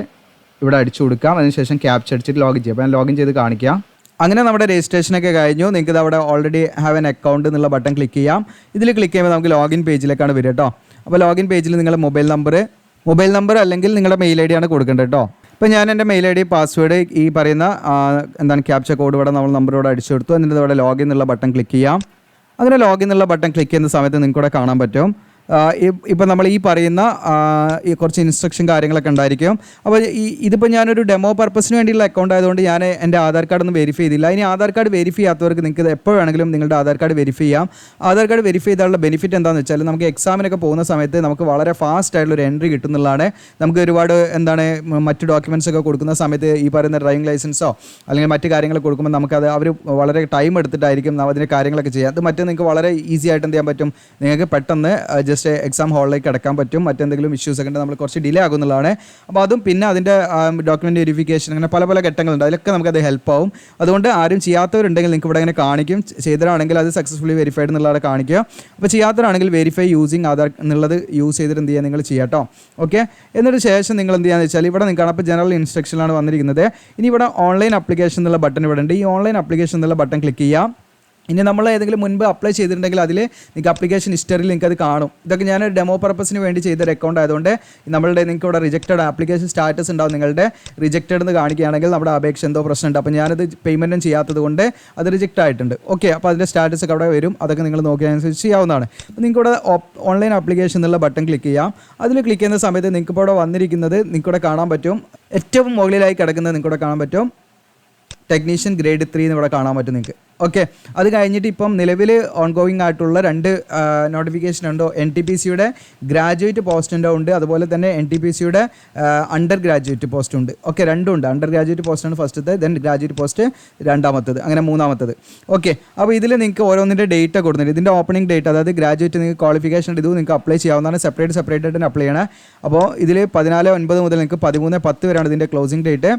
ഇവിടെ അടിച്ചു കൊടുക്കാം. അതിനുശേഷം ക്യാപ്ച അടിച്ചിട്ട് ലോഗിൻ ചെയ്യാം. അപ്പോൾ ഞാൻ ലോഗിൻ ചെയ്ത് കാണിക്കാം. അങ്ങനെ നമ്മുടെ രജിസ്ട്രേഷനൊക്കെ കഴിഞ്ഞു. നിങ്ങൾക്ക് അവിടെ ഓൾറെഡി ഹാവ് എൻ അക്കൗണ്ട് എന്നുള്ള ബട്ടൺ ക്ലിക്ക് ചെയ്യാം. ഇതിൽ ക്ലിക്ക് ചെയ്യുമ്പോൾ നമുക്ക് ലോഗിൻ പേജിലേക്കാണ് വരിക കേട്ടോ. അപ്പോൾ ലോഗിൻ പേജിൽ നിങ്ങൾ മൊബൈൽ നമ്പർ അല്ലെങ്കിൽ നിങ്ങളുടെ മെയിൽ ഐ ഡിയാണ് കൊടുക്കേണ്ടത് കേട്ടോ. ഇപ്പോൾ ഞാൻ എൻ്റെ മെയിൽ ഐ ഡി പാസ്വേഡ് ഈ പറയുന്ന ക്യാപ്ച കോഡ് ഇവിടെ നമ്മൾ നമ്പറോടെ അടിച്ചു കൊടുത്തു. എന്നിട്ട് ഇവിടെ ലോഗിൻ എന്നുള്ള ബട്ടൺ ക്ലിക്ക് ചെയ്യാം. അങ്ങനെ ലോഗിൻ എന്നുള്ള ബട്ടൺ ക്ലിക്ക് ചെയ്യുന്ന സമയത്ത് നിങ്ങൾക്ക് ഇവിടെ കാണാൻ പറ്റും ഇപ്പം നമ്മൾ ഈ പറയുന്ന ഈ കുറച്ച് ഇൻസ്ട്രക്ഷൻ കാര്യങ്ങളൊക്കെ ഉണ്ടായിരിക്കും. അപ്പോൾ ഇതിപ്പോൾ ഞാനൊരു ഡെമോ പർപ്പസിന് വേണ്ടിയുള്ള അക്കൗണ്ട് ആയതുകൊണ്ട് ഞാൻ എൻ്റെ ആധാർ കാർഡ് ഒന്നും വെരിഫൈ ചെയ്തില്ല. ഇനി ആധാർ കാർഡ് വെരിഫൈ ചെയ്യാത്തവർക്ക് നിങ്ങൾക്ക് എപ്പോൾ വേണമെങ്കിലും നിങ്ങളുടെ ആധാർ കാർഡ് വെരിഫൈ ചെയ്യാം. ആധാർ കാർഡ് വെരിഫൈ ചെയ്താലുള്ള ബെനിഫിറ്റ് എന്താണെന്ന് വെച്ചാൽ നമുക്ക് എക്സാമിനൊക്കെ പോകുന്ന സമയത്ത് നമുക്ക് വളരെ ഫാസ്റ്റ് ആയിട്ടുള്ളൊരു എൻട്രി കിട്ടുന്നുള്ളതാണ്. നമുക്ക് ഒരുപാട് മറ്റ് ഡോക്യുമെൻറ്റ്സ് ഒക്കെ കൊടുക്കുന്ന സമയത്ത് ഈ പറയുന്ന ഡ്രൈവിംഗ് ലൈസൻസോ അല്ലെങ്കിൽ മറ്റ് കാര്യങ്ങൾ കൊടുക്കുമ്പോൾ നമുക്കത് അവർ വളരെ ടൈം എടുത്തിട്ടായിരിക്കും അതിൻ്റെ കാര്യങ്ങളൊക്കെ ചെയ്യുക. അത് മറ്റേ നിങ്ങൾക്ക് വളരെ ഈസി ആയിട്ട് എന്ത് ചെയ്യാൻ പറ്റും, നിങ്ങൾക്ക് പെട്ടെന്ന് ജസ്റ്റ് എക്സാം ഹാളിലേക്ക് അടക്കാൻ പറ്റും. മറ്റെന്തെങ്കിലും ഇഷ്യൂസ് ഒക്കെ നമ്മൾ കുറച്ച് ഡിലേ ആകുന്നുള്ളതാണ്. അപ്പോൾ അതും പിന്നെ അതിൻ്റെ ഡോക്യുമെൻ്റ് വെരിഫിക്കേഷൻ അങ്ങനെ പല പല ഘട്ടങ്ങളുണ്ട്, അതിലൊക്കെ നമുക്കത് ഹെൽപ്പ് ആവും. അതുകൊണ്ട് ആരും ചെയ്യാത്തവരുണ്ടെങ്കിൽ നിങ്ങൾക്ക് ഇവിടെ ഇങ്ങനെ കാണിക്കും. ചെയ്തവരാണെങ്കിൽ അത് സക്സസ്ഫുള്ളി വെരിഫൈഡ് എന്നുള്ളത് കാണിക്കുക. അപ്പോൾ ചെയ്യാത്തവരാണെങ്കിൽ വെരിഫൈ യൂസിങ് ആധാർ എന്നുള്ളത് യൂസ് ചെയ്തിട്ട് എന്ത് ചെയ്യുക, നിങ്ങൾ ചെയ്യാം കേട്ടോ. ഓക്കെ, എന്നിട്ട് ശേഷം നിങ്ങൾ എന്ത് ചെയ്യാന്ന് വെച്ചാൽ ഇവിടെ നിങ്ങൾക്ക് അപ്പോൾ ജനറൽ ഇൻസ്ട്രക്ഷനിലാണ് വന്നിരിക്കുന്നത്. ഇനി ഇവിടെ ഓൺലൈൻ ആപ്ലിക്കേഷൻ എന്നുള്ള ബട്ടൺ ഇവിടെ ഉണ്ട്. ഈ ഓൺലൈൻ ആപ്ലിക്കേഷൻ എന്നുള്ള ബട്ടൺ ക്ലിക്ക് ചെയ്യുക. ഇനി നമ്മൾ ഏതെങ്കിലും മുൻപ് അപ്ലൈ ചെയ്തിട്ടുണ്ടെങ്കിൽ അതിൽ നിങ്ങൾക്ക് ആപ്ലിക്കേഷൻ ഹിസ്റ്ററിയിൽ നിങ്ങൾക്ക് അത് കാണും. ഇതൊക്കെ ഞാൻ ഡെമോ പർപ്പസിന് വേണ്ടി ചെയ്തൊരു അക്കൗണ്ട് ആയതുകൊണ്ട് നിങ്ങൾക്ക് ഇവിടെ റിജക്റ്റഡ് ആപ്ലിക്കേഷൻ സ്റ്റാറ്റസ് ഉണ്ടാവും. നിങ്ങളുടെ റിജക്റ്റഡ് എന്ന് കാണിക്കുകയാണെങ്കിൽ നമ്മുടെ അപേക്ഷ എന്തോ പ്രശ്നമുണ്ട്. അപ്പോൾ ഞാനത് പേയ്മെൻറ്റും ചെയ്യാത്തത് കൊണ്ട് അത് റിജക്റ്റ് ആയിട്ടുണ്ട്. ഓക്കെ, അപ്പോൾ അതിൻ്റെ സ്റ്റാറ്റസ് ഒക്കെ അവിടെ വരും. അതൊക്കെ നിങ്ങൾ നോക്കിയതനുസരിച്ച് ചെയ്യാവുന്നതാണ്. അപ്പോൾ നിങ്ങൾക്ക് ഇവിടെ ഓൺലൈൻ ആപ്ലിക്കേഷൻ എന്നുള്ള ബട്ടൺ ക്ലിക്ക് ചെയ്യാം. അതിൽ ക്ലിക്ക് ചെയ്യുന്ന സമയത്ത് നിങ്ങൾക്ക് ഇവിടെ വന്നിരിക്കുന്നത് നിങ്ങൾക്കിവിടെ കാണാൻ പറ്റും. ഏറ്റവും മുകളിലായി കിടക്കുന്നത് നിങ്ങൾക്കിവിടെ കാണാൻ പറ്റും ടെക്നീഷ്യൻ ഗ്രേഡ് 3 എന്ന് ഇവിടെ കാണാൻ പറ്റും നിങ്ങൾക്ക്. ഓക്കെ, അത് കഴിഞ്ഞിട്ട് ഇപ്പം നിലവിൽ ഓൺഗോയിങ് ആയിട്ടുള്ള 2 നോട്ടിഫിക്കേഷൻ ഉണ്ടോ. NTPCയുടെ ഗ്രാജുവേറ്റ് പോസ്റ്റിൻ്റെ ഉണ്ട്, അതുപോലെ തന്നെ NTPCയുടെ അണ്ടർ ഗ്രാജുവേറ്റ് പോസ്റ്റ് ഉണ്ട്. ഓക്കെ, രണ്ടും ഉണ്ട്. അണ്ടർ ഗ്രാജുവേറ്റ് പോസ്റ്റാണ് ഫസ്റ്റത്തെ, ദെൻ ഗ്രാജുവേറ്റ് പോസ്റ്റ് രണ്ടാമത്തത്, അങ്ങനെ മൂന്നാമത്തത്. ഓക്കെ, അപ്പോൾ ഇതിൽ നിങ്ങൾക്ക് ഓരോന്നിൻ്റെ ഡേറ്റ് കൊടുക്കുന്നുണ്ട്. ഇതിൻ്റെ ഓപ്പണിംഗ് ഡേറ്റ്, അതായത് ഗ്രാജുവേറ്റ് നിങ്ങൾക്ക് ക്വാളിഫിക്കേഷൻ ഇത് നിങ്ങൾക്ക് അപ്ലൈ ചെയ്യാവുന്നതാണ്. സെപ്പറേറ്റ് ആയിട്ട് അപ്ലൈ ചെയ്യണം. അപ്പോൾ ഇതിൽ 14/9 മുതൽ നിങ്ങൾക്ക് 13/10 വരെയാണ് ഇതിൻ്റെ ക്ലോസിംഗ് ഡേറ്റ്.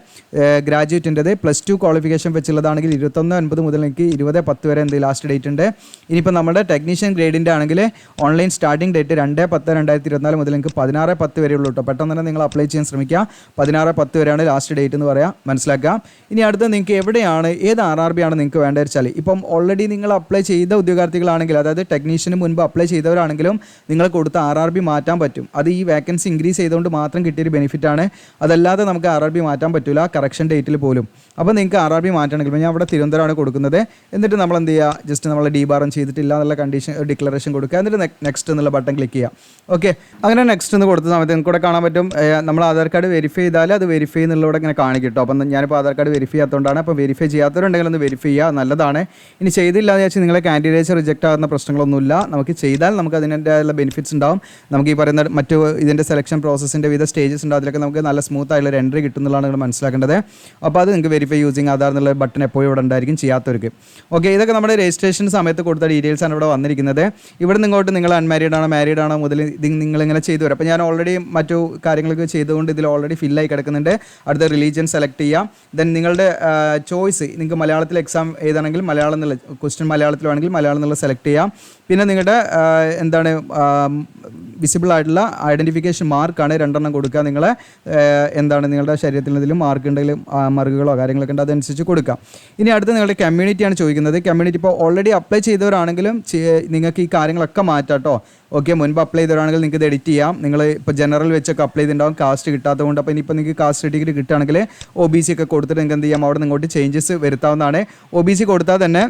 ഗ്രാജുവേറ്റിൻ്റെത് +2 ക്വാളിഫിക്കേഷൻ വെച്ചുള്ളതാണെങ്കിൽ 21/9 മുതൽ നിങ്ങൾക്ക് 20/10 വരെ എന്ത് ലാസ്റ്റ് ഡേറ്റ് ഉണ്ട്. ഇനിയിപ്പോൾ നമ്മുടെ ടെക്നീഷ്യൻ ഗ്രേഡിൻ്റെ ആണെങ്കിൽ ഓൺലൈൻ സ്റ്റാർട്ടിംഗ് ഡേറ്റ് 2/10/2024 മുതൽ നിങ്ങൾക്ക് 16/10 വരെ ഉള്ളൂ കേട്ടോ. പെട്ടെന്ന് തന്നെ നിങ്ങൾ അപ്ലൈ ചെയ്യാൻ ശ്രമിക്കുക. 16/10 വരെയാണ് ലാസ്റ്റ് ഡേറ്റ് എന്ന് പറയാം, മനസ്സിലാക്കുക. ഇനി അടുത്ത നിങ്ങൾക്ക് എവിടെയാണ് ഏത് RRB ആണ് നിങ്ങൾക്ക് വേണ്ടത് വെച്ചാൽ, ഇപ്പം ഓൾറെഡി നിങ്ങൾ അപ്ലൈ ചെയ്ത ഉദ്യോഗാർത്ഥികളാണെങ്കിൽ, അതായത് ടെക്നീഷ്യന് മുൻപ് അപ്ലൈ ചെയ്തവരാണെങ്കിലും നിങ്ങൾ കൊടുത്ത RRB മാറ്റാൻ പറ്റും. അത് ഈ വേക്കൻസി ഇൻക്രീസ് ചെയ്തുകൊണ്ട് മാത്രം കിട്ടിയൊരു ബെനിഫിറ്റാണ്. അതല്ലാതെ നമുക്ക് RRB മാറ്റാൻ പറ്റില്ല കറക്ഷൻ ഡേറ്റിൽ പോലും. അപ്പോൾ നിങ്ങൾക്ക് RRB മാറ്റണമെങ്കിൽ ഞാൻ ഇവിടെ തിരുവനന്തപുരമാണ് കൊടുക്കുന്നത്. എന്നിട്ട് നമ്മൾ എന്ത് ചെയ്യുക, ജസ്റ്റ് നമ്മൾ ഡീബാറും ചെയ്തിട്ടില്ല എന്നുള്ള കണ്ടീഷൻ ഡിക്ലറേഷൻ കൊടുക്കുക. എന്നിട്ട് നെക്സ്റ്റ് എന്നുള്ള ബട്ടൺ ക്ലിക്ക് ചെയ്യുക. ഓക്കെ, അങ്ങനെ നെക്സ്റ്റ് എന്ന് കൊടുത്ത സമയത്ത് നിങ്ങൾക്ക് ഇവിടെ കാണാൻ പറ്റും നമ്മൾ ആധാർ കാർഡ് വെരിഫൈ ചെയ്താൽ അത് വെരിഫൈ എന്നുള്ളവിടെ ഇങ്ങനെ കാണിക്കും കേട്ടോ. അപ്പം ഞാനിപ്പോൾ ആധാർ കാർഡ് വെരിഫൈ ചെയ്യാത്തതുകൊണ്ടാണ്. അപ്പോൾ വെരിഫൈ ചെയ്യാത്തവരുണ്ടെങ്കിൽ ഒന്ന് വെരിഫൈ ചെയ്യുക, നല്ലതാണ്. ഇനി ചെയ്തില്ല എന്ന് വെച്ചാൽ നിങ്ങളെ കാൻഡിഡേറ്റ്സ് റിജക്റ്റ് ആകുന്ന പ്രശ്നങ്ങളൊന്നുമില്ല. നമുക്ക് ചെയ്താൽ നമുക്ക് അതിൻ്റെതായുള്ള ബെനിഫിറ്റ്സ് ഉണ്ടാവും. നമുക്ക് ഈ പറയുന്ന മറ്റു ഇതിൻ്റെ സെലക്ഷൻ പ്രോസസ്സിൻ്റെ വിവിധ സ്റ്റേജസ് ഉണ്ട്, അതിലൊക്കെ നമുക്ക് നല്ല സ്മൂത്ത് ആയിട്ടുള്ള എൻട്രി കിട്ടുന്നതാണ് നിങ്ങൾ മനസ്സിലാക്കേണ്ടത്. അപ്പോൾ അത് നിങ്ങൾക്ക് വെരിഫൈ യൂസിങ് ആധാർ എന്നുള്ള ബട്ടൺ എപ്പോഴും ഇവിടെ ഉണ്ടായിരിക്കും ചെയ്യാത്തവർക്ക്. ഓക്കെ, ഇതൊക്കെ നമ്മുടെ രജിസ്ട്രേഷൻ സമയത്ത് കൊടുത്ത ഡീറ്റെയിൽസ് ആണ് ഇവിടെ വന്നിരിക്കുന്നത്. ഇവിടെ നിങ്ങോട്ട് നിങ്ങൾ അൺമാരീഡ് ആണോ മാരീഡ് ആണോ മുതൽ നിങ്ങളിങ്ങനെ ചെയ്തു വരും. അപ്പോൾ ഞാൻ ഓൾറെഡി മറ്റു കാര്യങ്ങളൊക്കെ ചെയ്തുകൊണ്ട് ഇതിൽ ഓൾറെഡി ഫില്ലായി കിടക്കുന്നുണ്ട്. അടുത്ത റിലീജിയൻ സെലക്ട് ചെയ്യാം. ദെൻ നിങ്ങളുടെ ചോയ്സ്, നിങ്ങൾക്ക് മലയാളത്തിൽ എക്സാം എഴുതണമെങ്കിൽ മലയാളം എന്നുള്ള ക്വസ്റ്റ്യൻ മലയാളത്തിലാണെങ്കിൽ മലയാളം എന്നുള്ള സെലക്ട് ചെയ്യാം. പിന്നെ നിങ്ങളുടെ എന്താണ് വിസിബിൾ ആയിട്ടുള്ള ഐഡൻറ്റിഫിക്കേഷൻ മാർക്കാണ് 2 കൊടുക്കുക. നിങ്ങൾ എന്താണ് നിങ്ങളുടെ ശരീരത്തിൽ എന്തെങ്കിലും മാർക്ക് ഉണ്ടെങ്കിലും മാർക്കുകളോ കാര്യങ്ങളൊക്കെ ഉണ്ട്, അതനുസരിച്ച് കൊടുക്കാം. ഇനി അടുത്ത് നിങ്ങളുടെ കമ്മ്യൂണിറ്റിയാണ് ചോദിക്കുന്നത്. കമ്മ്യൂണിറ്റി ഇപ്പോൾ ഓൾറെഡി അപ്ലൈ ചെയ്തവരാണെങ്കിലും നിങ്ങൾക്ക് ഈ കാര്യങ്ങളൊക്കെ മാറ്റാം കേട്ടോ. ഓക്കെ, മുൻപ് അപ്ലൈ ചെയ്തവരാണെങ്കിൽ നിങ്ങൾക്ക് ഇത് എഡിറ്റ് ചെയ്യാം. നിങ്ങൾ ഇപ്പോൾ ജനറൽ വെച്ചൊക്കെ അപ്ലൈ ചെയ്തിട്ടുണ്ടാവും, കാസ്റ്റ് കിട്ടാത്തതുകൊണ്ട്. അപ്പോൾ ഇനിയിപ്പോൾ നിങ്ങൾക്ക് കാസ്റ്റ് സർട്ടിഫിക്കറ്റ് കിട്ടുകയാണെങ്കിൽ OBC ഒക്കെ കൊടുത്തിട്ട് നിങ്ങൾക്ക് എന്ത് ചെയ്യാം, അവിടെ നിന്ന് ഇങ്ങോട്ട് ചേഞ്ചസ് വരുത്താവുന്നതാണ്. OBC കൊടുത്താൽ തന്നെ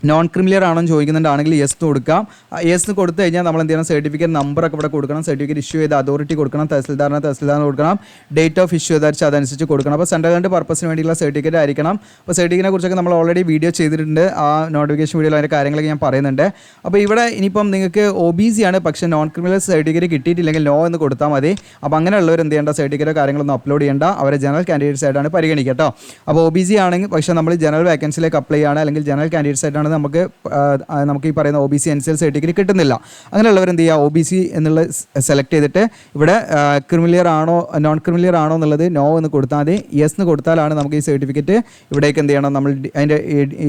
നോൺ ക്രിമിലിയർ ആണോ എന്ന് ചോദിക്കുന്നുണ്ടാണെങ്കിൽ യെസ് കൊടുക്കാം. യെസ് കൊടുത്തു കഴിഞ്ഞാൽ നമ്മൾ എന്ത് ചെയ്യണം, സർട്ടിഫിക്കറ്റ് നമ്പറൊക്കെ ഇവിടെ കൊടുക്കണം. സർട്ടിഫിക്കറ്റ് ഇഷ്യൂ ചെയ്ത അതോറിറ്റി കൊടുക്കണം. തഹസിൽദാറിന് കൊടുക്കണം. ഡേറ്റ് ഓഫ് ഇഷ്യൂ ഏതാ അതനുസരിച്ച് കൊടുക്കണം. അപ്പോൾ സെൻട്രൽ ഗവൺമെൻറ് പർപ്പസിന് വേണ്ടിയുള്ള സർട്ടിഫിക്കറ്റ് ആയിരിക്കണം. അപ്പോൾ സർട്ടിഫിക്കറ്റിനെ കുറിച്ചൊക്കെ നമ്മൾ ഓൾറെഡി വീഡിയോ ചെയ്തിട്ടുണ്ട്. ആ നോട്ടിഫിക്കേഷൻ വീഡിയോയിൽ അതിൻ്റെ കാര്യങ്ങളൊക്കെ ഞാൻ പറയുന്നുണ്ട്. അപ്പോൾ ഇവിടെ ഇനിയിപ്പം നിങ്ങൾക്ക് OBC ആണ്, പക്ഷേ നോൺ ക്രിമിനൽ സർട്ടിഫിക്കറ്റ് കിട്ടിയിട്ടില്ലെങ്കിൽ നോ എന്ന് കൊടുത്താൽ മതി. അപ്പോൾ അങ്ങനെയുള്ളവർ എന്ത് ചെയ്യേണ്ട, സർട്ടിഫിക്കറ്റോ കാര്യങ്ങളൊന്നും അപ്ലോഡ് ചെയ്യേണ്ട, അവരെ ജനറൽ കാൻഡിഡേറ്റ്സ് ആയിട്ടാണ് പരിഗണിക്കുക കേട്ടോ. അപ്പോൾ OBC ആണെങ്കിൽ പക്ഷേ നമ്മൾ ജനറൽ വേക്കൻസിയിലേക്ക് അപ്ലൈ ചെയ്യുകയാണ് അല്ലെങ്കിൽ ജനറൽ കാൻഡിഡേറ്റ്സ് ആയിട്ടാണ് നമുക്ക് ഈ പറയുന്ന OBC NCL സർട്ടിഫിക്കറ്റ് കിട്ടുന്നില്ല. അങ്ങനെയുള്ളവർ എന്ത് ചെയ്യുക, OBC എന്നുള്ള സെലക്ട് ചെയ്തിട്ട് ഇവിടെ ക്രിമിലിയർ ആണോ നോൺ ക്രിമിലിയർ ആണോ എന്നുള്ളത് നോ എന്ന് കൊടുത്താൽ മതി. യെസ് എന്ന് കൊടുത്താലാണ് നമുക്ക് ഈ സർട്ടിഫിക്കറ്റ് ഇവിടേക്ക് എന്ത് ചെയ്യണം, നമ്മൾ അതിൻ്റെ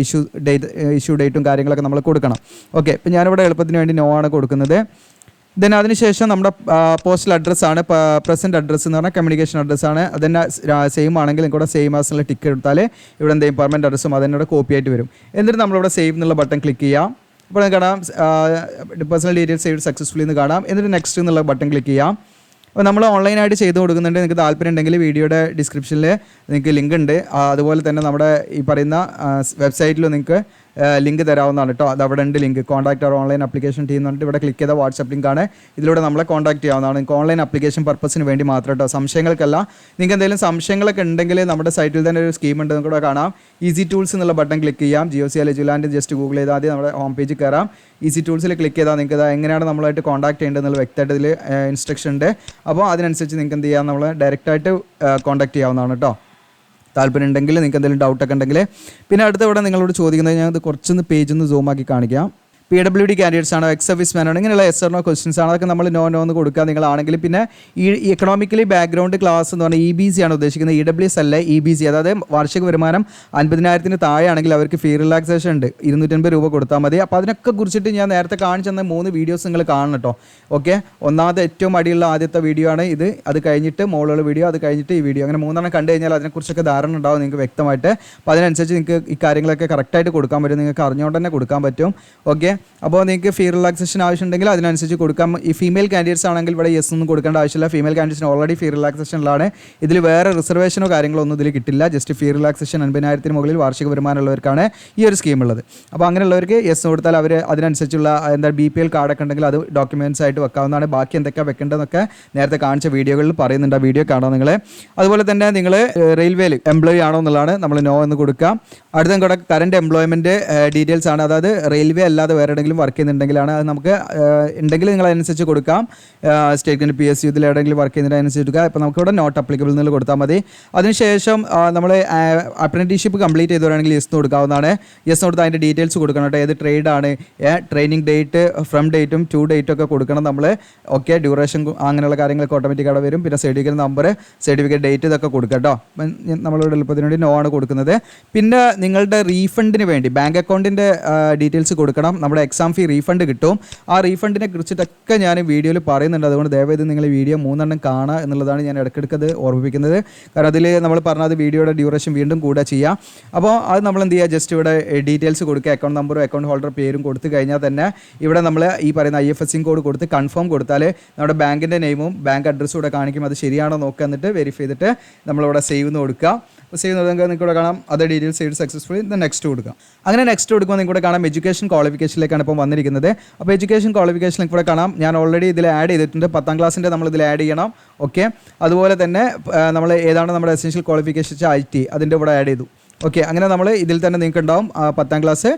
ഇഷ്യൂ ഡേറ്റും കാര്യങ്ങളൊക്കെ നമ്മൾ കൊടുക്കണം. ഓക്കെ, ഇപ്പം ഞാനിവിടെ എളുപ്പത്തിന് വേണ്ടി നോ ആണ് കൊടുക്കുന്നത്. ദെൻ അതിനുശേഷം നമ്മുടെ പോസ്റ്റൽ അഡ്രസ്സാണ്, പ്രസൻറ്റ് അഡ്രസ്സ് എന്ന് പറഞ്ഞാൽ കമ്മ്യൂണിക്കേഷൻ അഡ്രസ്സാണ്. അതന്നെ സെയിം ആണെങ്കിൽ ഇവിടെ സെയിം ആസ്ന്നുള്ള ടിക്ക് എടുത്താൽ ഇവിടെ എന്തെങ്കിലും പെർമനൻറ്റ് അഡ്രസ്സും അതിനോട് കോപ്പി ആയിട്ട് വരും. എന്നിട്ട് നമ്മളിവിടെ സേവ് എന്നുള്ള ബട്ടൺ ക്ലിക്ക് ചെയ്യാം. അപ്പോൾ കാണാം പേഴ്സണൽ ഡീറ്റെയിൽസ് സേവ് സക്സസ്ഫുള്ളി എന്ന് കാണാം. എന്നിട്ട് നെക്സ്റ്റ് എന്നുള്ള ബട്ടൺ ക്ലിക്ക് ചെയ്യാം. അപ്പോൾ നമ്മൾ ഓൺലൈനായിട്ട് ചെയ്ത് കൊടുക്കുന്നുണ്ട്. നിങ്ങൾക്ക് താല്പര്യം ഉണ്ടെങ്കിൽ വീഡിയോയുടെ ഡിസ്ക്രിപ്ഷനിൽ നിങ്ങൾക്ക് ലിങ്ക് ഉണ്ട്. അതുപോലെ തന്നെ നമ്മുടെ ഈ പറയുന്ന വെബ്സൈറ്റിൽ നിങ്ങൾക്ക് ലിങ്ക് തരാവുന്നതാണ് കേട്ടോ. അത് അവിടെ ഉണ്ട് ലിങ്ക്. കോൺടാക്ട് അവർ ഓൺലൈൻ ആപ്ലിക്കേഷൻ ടീം എന്ന് പറഞ്ഞിട്ട് ഇവിടെ ക്ലിക്ക് ചെയ്ത വാട്സപ്പ് ലിങ്കാണ്. ഇതിലൂടെ നമ്മളെ കോൺടാക്ട് ചെയ്യാവുന്നതാണ്. നിങ്ങൾക്ക് ഓൺലൈൻ ആപ്ലിക്കേഷൻ പർപ്പസിന് വേണ്ടി മാത്രം കേട്ടോ, സംശയങ്ങൾക്കല്ല. നിങ്ങൾക്ക് എന്തെങ്കിലും സംശയങ്ങളൊക്കെ ഉണ്ടെങ്കിൽ നമ്മുടെ സൈറ്റിൽ തന്നെ ഒരു സ്കീം ഉണ്ട്, നിങ്ങൾക്ക് ഇവിടെ കാണാം. ഈസി ടൂൾസ് എന്നുള്ള ബട്ടൺ ക്ലിക്ക് ചെയ്യാം. GOC എലിജിബിലിറ്റി ജസ്റ്റ് ഗൂഗിൾ ചെയ്താൽ ആദ്യം നമ്മുടെ ഹോം പേജിൽ കയറാം. ഈസി ടൂൾസിൽ ക്ലിക്ക് ചെയ്താൽ നിങ്ങൾക്ക് എങ്ങനെയാണ് നമ്മളായിട്ട് കോൺടാക്ട് ചെയ്യേണ്ടത് എന്നുള്ള വ്യക്തമായിട്ട് ഇതിൽ ഇൻസ്ട്രക്ഷൻ ഉണ്ട്. അപ്പോൾ അതിനനുസരിച്ച് നിങ്ങൾക്ക് എന്ത് ചെയ്യാം, നമ്മൾ ഡയറക്റ്റായിട്ട് കോൺടാക്ട് ചെയ്യാവുന്നതാണ് കേട്ടോ. താല്പര്യം ഉണ്ടെങ്കിൽ നിങ്ങൾക്ക് എന്തെങ്കിലും ഡൗട്ടൊക്കെ ഉണ്ടെങ്കിൽ. പിന്നെ അടുത്ത ഇവിടെ നിങ്ങളോട് ചോദിക്കുന്നത്, ഞാൻ ഇത് കുറച്ചൊന്ന് പേജ് ഒന്ന് സൂം ആക്കി കാണിക്കാം. PWD കാൻഡിഡേറ്റ്സ് ആണോ, എക്സ് സർവീസ് മാൻ ആണോ, ഇങ്ങനെയുള്ള എസ് ഓർ നോ ക്വസ്റ്റ്യൻസ് ആണ്. അതൊക്കെ നമ്മൾ നോ എന്ന് കൊടുക്കുക നിങ്ങളാണെങ്കിൽ. പിന്നെ ഈ എക്കണോമിക്കലി ബാക്ക്ഗ്രൗണ്ട് ക്ലാസ് എന്ന് പറഞ്ഞാൽ EBC ആണ് ഉദ്ദേശിക്കുന്നത്, EWS അല്ല EBC. അതായത് വാർഷിക വരുമാനം 50,000 താഴെ ആണെങ്കിൽ അവർക്ക് ഫീ റിലാക്സേഷൻ ഉണ്ട്, 250 രൂപ കൊടുത്താൽ മതി. അപ്പോൾ അതിനൊക്കെ കുറിച്ചിട്ട് ഞാൻ നേരത്തെ കാണിച്ചെന്ന 3 വീഡിയോസ് നിങ്ങൾ കാണണം കേട്ടോ. ഓക്കെ, ഒന്നാമത് ഏറ്റവും അടിയുള്ള ആദ്യത്തെ വീഡിയോ ആണ് ഇത്, അത് കഴിഞ്ഞിട്ട് മുകളിലുള്ള വീഡിയോ, അത് കഴിഞ്ഞിട്ട് ഈ വീഡിയോ, അങ്ങനെ 3 കണ്ടു കഴിഞ്ഞാൽ അതിനെക്കുറിച്ചൊക്കെ ധാരണ ഉണ്ടാവും നിങ്ങൾക്ക് വ്യക്തമായിട്ട്. അപ്പോൾ അതിനനുസരിച്ച് നിങ്ങൾക്ക് ഈ കാര്യങ്ങളൊക്കെ കറക്റ്റായിട്ട് കൊടുക്കാൻ പറ്റും, നിങ്ങൾക്ക് അറിഞ്ഞുകൊണ്ട് തന്നെ കൊടുക്കാൻ പറ്റും. ഓക്കെ, അപ്പോൾ നിങ്ങൾക്ക് ഫീ റിലാക്സേഷൻ ആവശ്യമുണ്ടെങ്കിൽ അതിനനുസരിച്ച് കൊടുക്കാം. ഈ ഫീമെയിൽ കാൻഡിഡേറ്റ്സ് ആണെങ്കിൽ ഇവിടെ യെസ് ഒന്നും കൊടുക്കേണ്ട ആവശ്യമില്ല. ഫീമെയിൽ കാൻഡിഡേറ്റ്സിന് ഓൾറെഡി ഫീ റിലാക്സേഷനിലാണ്. ഇതിൽ വേറെ റിസർവേഷനോ കാര്യങ്ങളോ ഒന്നും ഇതിൽ കിട്ടില്ല. ജസ്റ്റ് ഫീ റിലാക്സേഷൻ 50,000 മുകളിൽ വാർഷിക വരുമാനമുള്ളവർക്കാണ് ഈ ഒരു സ്കീം ഉള്ളത്. അപ്പോൾ അങ്ങനെയുള്ളവർക്ക് യെസ് കൊടുത്താൽ അവർ അതിനനുസരിച്ചുള്ള BPL കാർഡൊക്കെ ഉണ്ടെങ്കിൽ അത് ഡോക്യുമെൻറ്റ്സ് ആയിട്ട് വെക്കാവുന്നതാണ്. ബാക്കി എന്തൊക്കെ വെക്കേണ്ടതെന്നൊക്കെ നേരത്തെ കാണിച്ച വീഡിയോകളിൽ പറയുന്നുണ്ട്, ആ വീഡിയോ കാണാം നിങ്ങൾ. അതുപോലെ തന്നെ നിങ്ങൾ റെയിൽവേയിൽ എംപ്ലോയി ആണോ എന്നുള്ളതാണ് നമ്മൾ നോ എന്ന് കൊടുക്കുക. അടുത്ത കൂടെ കറൻറ്റ് എംപ്ലോയ്മെൻറ്റ് ഡീറ്റെയിൽസ് ആണ്, അതായത് റെയിൽവേ അല്ലാതെ വേറെ എവിടെയെങ്കിലും വർക്ക് ചെയ്യുന്നുണ്ടെങ്കിലാണ്. അത് നമുക്ക് ഉണ്ടെങ്കിൽ നിങ്ങൾ അതിനനുസരിച്ച് കൊടുക്കാം. സ്റ്റേറ്റ് PSU ഇതിൽ എവിടെയെങ്കിലും വർക്ക് ചെയ്യുന്നതിന് അനുസരിച്ച് കൊടുക്കുക. ഇപ്പോൾ നമുക്കിവിടെ നോട്ട് അപ്ലിക്കബിൾ എന്ന് കൊടുത്താൽ മതി. അതിനുശേഷം നമ്മൾ അപ്രന്റീഷിപ്പ് കംപ്ലീറ്റ് ചെയ്തവരാണെങ്കിൽ യെസ് കൊടുക്കാവുന്നതാണ്. യെസ് കൊടുത്താൽ അതിൻ്റെ ഡീറ്റെയിൽസ് കൊടുക്കണം കേട്ടോ. ഏത് ട്രേഡാണ്, ട്രെയിനിങ് ഡേറ്റ്, ഫ്രം ഡേറ്റും ടു ഡേറ്റും ഒക്കെ കൊടുക്കണം നമ്മൾ. ഓക്കെ, ഡ്യൂറേഷൻ അങ്ങനെയുള്ള കാര്യങ്ങളൊക്കെ ഓട്ടോമാറ്റിക് അവിടെ വരും. പിന്നെ സർട്ടിഫിക്കറ്റ് നമ്പർ, സർട്ടിഫിക്കറ്റ് ഡേറ്റ് ഇതൊക്കെ കൊടുക്കുക കേട്ടോ. നമ്മളിവിടെ എളുപ്പത്തിന് വേണ്ടി നോ ആണ് കൊടുക്കുന്നത്. പിന്നെ നിങ്ങളുടെ റീഫണ്ടിന് വേണ്ടി ബാങ്ക് അക്കൗണ്ടിൻ്റെ ഡീറ്റെയിൽസ് കൊടുക്കണം. നമ്മുടെ എക്സാം ഫീ റീഫണ്ട് കിട്ടും. ആ റീഫണ്ടിനെ കുറിച്ചിട്ടൊക്കെ ഞാൻ വീഡിയോയിൽ പറയുന്നുണ്ട്. അതുകൊണ്ട് ദയവായത് നിങ്ങൾ വീഡിയോ 3 കാണുക എന്നുള്ളതാണ് ഞാൻ ഇടയ്ക്കിടയ്ക്ക് ഓർമ്മിപ്പിക്കുന്നത്. കാരണം അതിൽ നമ്മൾ പറഞ്ഞത് വീഡിയോയുടെ ഡ്യൂറേഷൻ വീണ്ടും കൂടെ ചെയ്യാം. അപ്പോൾ അത് നമ്മൾ എന്ത് ചെയ്യുക, ജസ്റ്റ് ഇവിടെ ഡീറ്റെയിൽസ് കൊടുക്കുക, അക്കൗണ്ട് നമ്പറും അക്കൗണ്ട് ഹോൾഡർ പേരും കൊടുത്തു കഴിഞ്ഞാൽ തന്നെ ഇവിടെ നമ്മൾ ഈ പറയുന്ന IFSC കോഡ് കൊടുത്ത് കൺഫേം കൊടുത്താൽ നമ്മുടെ ബാങ്കിൻ്റെ നെയിമും ബാങ്ക് അഡ്രസ്സും ഇവിടെ കാണിക്കും. അത് ശരിയാണോ നോക്കുക, എന്നിട്ട് വെരിഫൈ ചെയ്തിട്ട് നമ്മളിവിടെ സേവ് എന്ന് കൊടുക്കുക. സേവ് നിങ്ങൾക്ക് ഇവിടെ കാണാം അത് ഡീറ്റെയിൽസ് സേവ് സക്സസ്ഫുള്ളി. നെക്സ്റ്റ് കൊടുക്കുക. അങ്ങനെ നെക്സ്റ്റ് കൊടുക്കുമ്പോൾ നിങ്ങൾക്ക് കാണാം എഡ്യൂക്കേഷൻ ക്വാളിഫിക്കേഷനിലേക്കാണ് ഇപ്പോൾ വന്നിരിക്കുന്നത്. അപ്പോൾ എഡ്യൂക്കേഷൻ ക്വാളിഫിക്കേഷൻ ഇവിടെ കാണാം, ഞാൻ ഓൾറെഡി ഇതിൽ ആഡ് ചെയ്തിട്ടുണ്ട്. 10ാം ക്ലാസ്സിൻ്റെ നമ്മൾ ഇതിൽ ആഡ് ചെയ്യണം. ഓക്കെ, അതുപോലെ തന്നെ നമ്മൾ ഏതാണ് നമ്മുടെ എസെൻഷ്യൽ ക്വാളിഫിക്കേഷൻ IT അതിൻ്റെ ഇവിടെ ആഡ് ചെയ്തു. ഓക്കെ, അങ്ങനെ നമ്മൾ ഇതിൽ തന്നെ നിങ്ങൾക്ക് ഉണ്ടാവും 10ാം ക്ലാസ്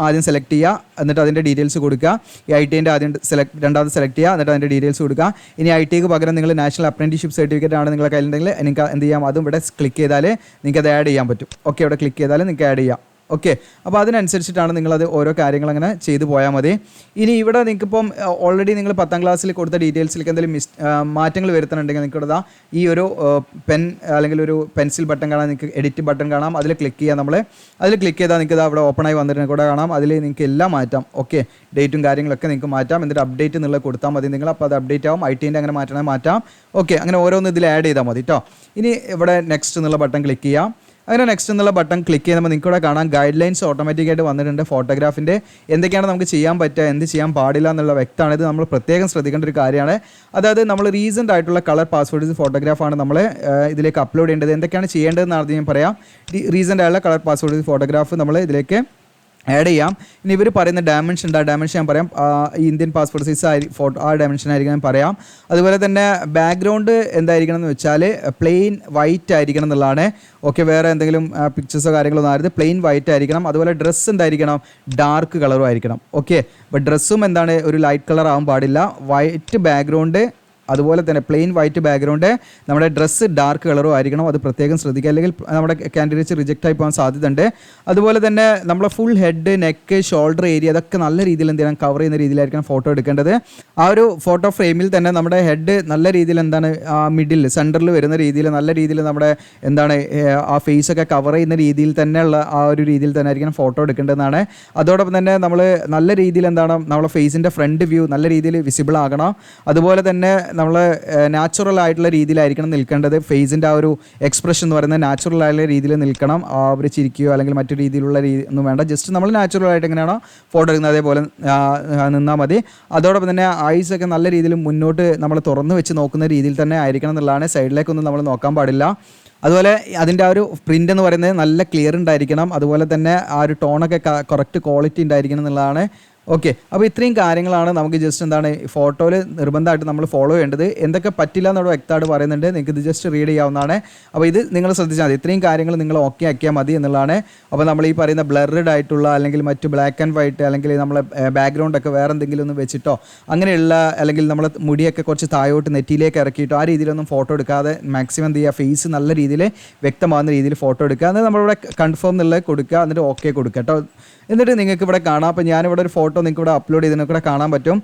ആദ്യം സെലക്ട് ചെയ്യുക, എന്നിട്ട് അതിൻ്റെ ഡീറ്റെയിൽസ് കൊടുക്കുക. ഈ ITൻ്റെ ആദ്യം രണ്ടാമത് സെലക്ട് ചെയ്യുക, എന്നിട്ട് അതിൻ്റെ ഡീറ്റെയിൽസ് കൊടുക്കുക. ഇനി ITക്ക് പകരം നിങ്ങൾ നാഷണൽ അപ്രന്റീഷിപ്പ് സർട്ടിഫിക്കറ്റ് ആണ് നിങ്ങളുടെ കയ്യിലുണ്ടെങ്കിൽ നിങ്ങൾക്ക് എന്ത് ചെയ്യാം, അതും ഇവിടെ ക്ലിക്ക് ചെയ്താൽ നിങ്ങൾക്ക് അത് ആഡ് ചെയ്യാൻ പറ്റും. ഓക്കെ, ഇവിടെ ക്ലിക്ക് ചെയ്താൽ നിങ്ങൾക്ക് ആഡ് ചെയ്യാം. ഓക്കെ, അപ്പോൾ അതിനനുസരിച്ചിട്ടാണ് നിങ്ങളത് ഓരോ കാര്യങ്ങൾ അങ്ങനെ ചെയ്തു പോയാൽ മതി. ഇനി ഇവിടെ നിങ്ങൾക്കിപ്പം ഓൾറെഡി നിങ്ങൾ 10ാം ക്ലാസ്സിൽ കൊടുത്ത ഡീറ്റെയിൽസിലേക്ക് എന്തെങ്കിലും മാറ്റങ്ങൾ വരുത്തുന്നുണ്ടെങ്കിൽ നിങ്ങൾക്ക് ഈ ഒരു പെൻ അല്ലെങ്കിൽ ഒരു പെൻസിൽ ബട്ടൺ കാണാം, നിങ്ങൾക്ക് എഡിറ്റ് ബട്ടൺ കാണാം. അതിൽ ക്ലിക്ക് ചെയ്യാം. നമ്മൾ അതിൽ ക്ലിക്ക് ചെയ്താൽ നിങ്ങൾക്ക് അവിടെ ഓപ്പണായി വന്നിട്ട് കൂടെ കാണാം. അതിൽ നിങ്ങൾക്ക് എല്ലാം മാറ്റാം. ഓക്കെ, ഡേറ്റും കാര്യങ്ങളൊക്കെ നിങ്ങൾക്ക് മാറ്റാം. എന്നിട്ട് അപ്ഡേറ്റ് എന്നുള്ളത് കൊടുത്താൽ മതി നിങ്ങൾ. അപ്പോൾ അത് അപ്ഡേറ്റ് ആവും. ITൻ്റെ അങ്ങനെ മാറ്റണമെങ്കിൽ മാറ്റാം. ഓക്കെ, അങ്ങനെ ഓരോന്ന് ഇതിൽ ആഡ് ചെയ്താൽ മതി കേട്ടോ. ഇനി ഇവിടെ നെക്സ്റ്റ് എന്നുള്ള ബട്ടൺ ക്ലിക്ക് ചെയ്യാം. അങ്ങനെ നെക്സ്റ്റ് എന്നുള്ള ബട്ടൺ ക്ലിക്ക് ചെയ്യുമ്പോൾ നിങ്ങൾക്ക് ഇവിടെ കാണാം ഗൈഡ് ലൈൻസ് ഓട്ടോമാറ്റിക്കായിട്ട് വന്നിട്ടുണ്ട്. ഫോട്ടോഗ്രാഫിൻ്റെ എന്തൊക്കെയാണ് നമുക്ക് ചെയ്യാൻ പറ്റുക, എന്ത് ചെയ്യാൻ പാടില്ല എന്നുള്ള വ്യക്തമാണ്. ഇത് നമ്മൾ പ്രത്യേകം ശ്രദ്ധിക്കേണ്ട ഒരു കാര്യമാണ്. അതായത് നമ്മൾ റീസെൻ്റ് ആയിട്ടുള്ള കളർ പാസ്വേഡ് ഫോട്ടോഗ്രാഫാണ് നമ്മൾ ഇതിലേക്ക് അപ്ലോഡ് ചെയ്യേണ്ടത്. എന്തൊക്കെയാണ് ചെയ്യേണ്ടതെന്ന് ആദ്യം ഞാൻ പറയാം. റീസെൻ്റ് ആയിട്ടുള്ള കളർ പാസ്വേഡ് ഫോട്ടോഗ്രാഫ് നമ്മൾ ഇതിലേക്ക് ആഡ് ചെയ്യാം. ഇനി ഇവർ പറയുന്ന ഡയമെൻഷൻ ഉണ്ട്, ആ ഡയമെൻഷൻ ഞാൻ പറയാം. ഇന്ത്യൻ പാസ്പോർട്ട് സൈസ് ഫോട്ടോ ആ ഡയമെൻഷൻ ആയിരിക്കും ഞാൻ പറയാം. അതുപോലെ തന്നെ ബാക്ക്ഗ്രൗണ്ട് എന്തായിരിക്കണം എന്ന് വെച്ചാൽ പ്ലെയിൻ വൈറ്റ് ആയിരിക്കണം എന്നുള്ളതാണ്. ഓക്കെ, വേറെ എന്തെങ്കിലും പിക്ചേഴ്സോ കാര്യങ്ങളോ ഒന്നും ആയിരുന്നു, പ്ലെയിൻ വൈറ്റ് ആയിരിക്കണം. അതുപോലെ ഡ്രസ്സ് എന്തായിരിക്കണം, ഡാർക്ക് കളറും ആയിരിക്കണം. ഓക്കെ, അപ്പോൾ ഡ്രസ്സും എന്താണ് ഒരു ലൈറ്റ് കളർ ആവാൻ പാടില്ല. വൈറ്റ് ബാക്ക്ഗ്രൗണ്ട്, അതുപോലെ തന്നെ പ്ലെയിൻ വൈറ്റ് ബാക്ക്ഗ്രൗണ്ട്, നമ്മുടെ ഡ്രസ്സ് ഡാർക്ക് കളറും ആയിരിക്കണം. അത് പ്രത്യേകം ശ്രദ്ധിക്കുക, അല്ലെങ്കിൽ നമ്മുടെ കാൻഡിഡേറ്റ്സ് റിജക്റ്റ് ആയി പോകാൻ സാധ്യതയുണ്ട്. അതുപോലെ തന്നെ നമ്മളെ full head, neck, shoulder area അതൊക്കെ നല്ല രീതിയിൽ എന്ത് ചെയ്യണം, കവർ ചെയ്യുന്ന രീതിയിലായിരിക്കണം ഫോട്ടോ എടുക്കേണ്ടത്. ആ ഒരു ഫോട്ടോ ഫ്രെയിമിൽ തന്നെ നമ്മുടെ ഹെഡ് നല്ല രീതിയിൽ എന്താണ് മിഡിൽ സെൻറ്ററിൽ വരുന്ന രീതിയിൽ നല്ല രീതിയിൽ നമ്മുടെ എന്താണ് ആ ഫേസൊക്കെ കവർ ചെയ്യുന്ന രീതിയിൽ തന്നെയുള്ള ആ ഒരു രീതിയിൽ തന്നെ ആയിരിക്കണം ഫോട്ടോ എടുക്കേണ്ടതെന്നാണ്. അതോടൊപ്പം തന്നെ നമ്മൾ നല്ല രീതിയിൽ എന്താണ് നമ്മളെ ഫേസിൻ്റെ ഫ്രണ്ട് വ്യൂ നല്ല രീതിയിൽ വിസിബിൾ ആകണം. അതുപോലെ തന്നെ നമ്മൾ നാച്ചുറൽ ആയിട്ടുള്ള രീതിയിലായിരിക്കണം നിൽക്കേണ്ടത്. ഫേസിൻ്റെ ആ ഒരു എക്സ്പ്രഷൻ എന്ന് പറയുന്നത് നാച്ചുറൽ ആയിട്ടുള്ള രീതിയിൽ നിൽക്കണം. അവർ ചിരിക്കുകയോ അല്ലെങ്കിൽ മറ്റു രീതിയിലുള്ള ഒന്നും വേണ്ട. ജസ്റ്റ് നമ്മൾ നാച്ചുറൽ ആയിട്ട് എങ്ങനെയാണോ ഫോട്ടോ എടുക്കുന്നത് അതേപോലെ നിന്നാൽ മതി. അതോടൊപ്പം തന്നെ ഐസൊക്കെ നല്ല രീതിയിൽ മുന്നോട്ട് നമ്മൾ തുറന്ന് വെച്ച് നോക്കുന്ന രീതിയിൽ തന്നെ ആയിരിക്കണം എന്നുള്ളതാണ്. സൈഡിലേക്കൊന്നും നമ്മൾ നോക്കാൻ പാടില്ല. അതുപോലെ അതിൻ്റെ ആ ഒരു പ്രിൻ്റ് എന്ന് പറയുന്നത് നല്ല ക്ലിയർ ഉണ്ടായിരിക്കണം. അതുപോലെ തന്നെ ആ ഒരു ടോണൊക്കെ കറക്റ്റ് ക്വാളിറ്റി ഉണ്ടായിരിക്കണം എന്നുള്ളതാണ്. ഓക്കെ, അപ്പോൾ ഇത്രയും കാര്യങ്ങളാണ് നമുക്ക് ജസ്റ്റ് എന്താണ് ഫോട്ടോയിൽ നിർബന്ധമായിട്ട് നമ്മൾ ഫോളോ ചെയ്യേണ്ടത്. എന്തൊക്കെ പറ്റില്ല എന്നോട് വ്യക്തമായിട്ട് പറയുന്നുണ്ട്, നിങ്ങൾക്ക് ഇത് ജസ്റ്റ് റീഡ് ചെയ്യാവുന്നതാണ്. അപ്പോൾ ഇത് നിങ്ങൾ ശ്രദ്ധിച്ചാൽ മതി. ഇത്രയും കാര്യങ്ങൾ നിങ്ങൾ ഓക്കെ ആക്കിയാൽ മതി എന്നുള്ളതാണ്. അപ്പോൾ നമ്മൾ ഈ പറയുന്ന ബ്ലർഡ് ആയിട്ടുള്ള അല്ലെങ്കിൽ മറ്റ് ബ്ലാക്ക് ആൻഡ് വൈറ്റ് അല്ലെങ്കിൽ നമ്മളെ ബാക്ക്ഗ്രൗണ്ടൊക്കെ വേറെ എന്തെങ്കിലും ഒന്ന് വെച്ചിട്ടോ അങ്ങനെയുള്ള അല്ലെങ്കിൽ നമ്മളെ മുടിയൊക്കെ കുറച്ച് താഴോട്ട് നെറ്റിയിലേക്ക് ഇറക്കിയിട്ടോ ആ രീതിയിലൊന്നും ഫോട്ടോ എടുക്കാതെ മാക്സിമം എന്ത് ചെയ്യുക, ഫേസ് നല്ല രീതിയിൽ വ്യക്തമാകുന്ന രീതിയിൽ ഫോട്ടോ എടുക്കുക. എന്നിട്ട് നമ്മളിവിടെ കൺഫേം എന്നുള്ളത് കൊടുക്കുക, എന്നിട്ട് ഓക്കെ കൊടുക്കുക കേട്ടോ. എന്നിട്ട് നിങ്ങൾക്ക് ഇവിടെ കാണാം. അപ്പോൾ ഞാനിവിടെ ഒരു ഫോട്ടോ നിങ്ങൾക്ക് ഇവിടെ അപ്ലോഡ് ചെയ്തതിനൊക്കെ കാണാൻ പറ്റും.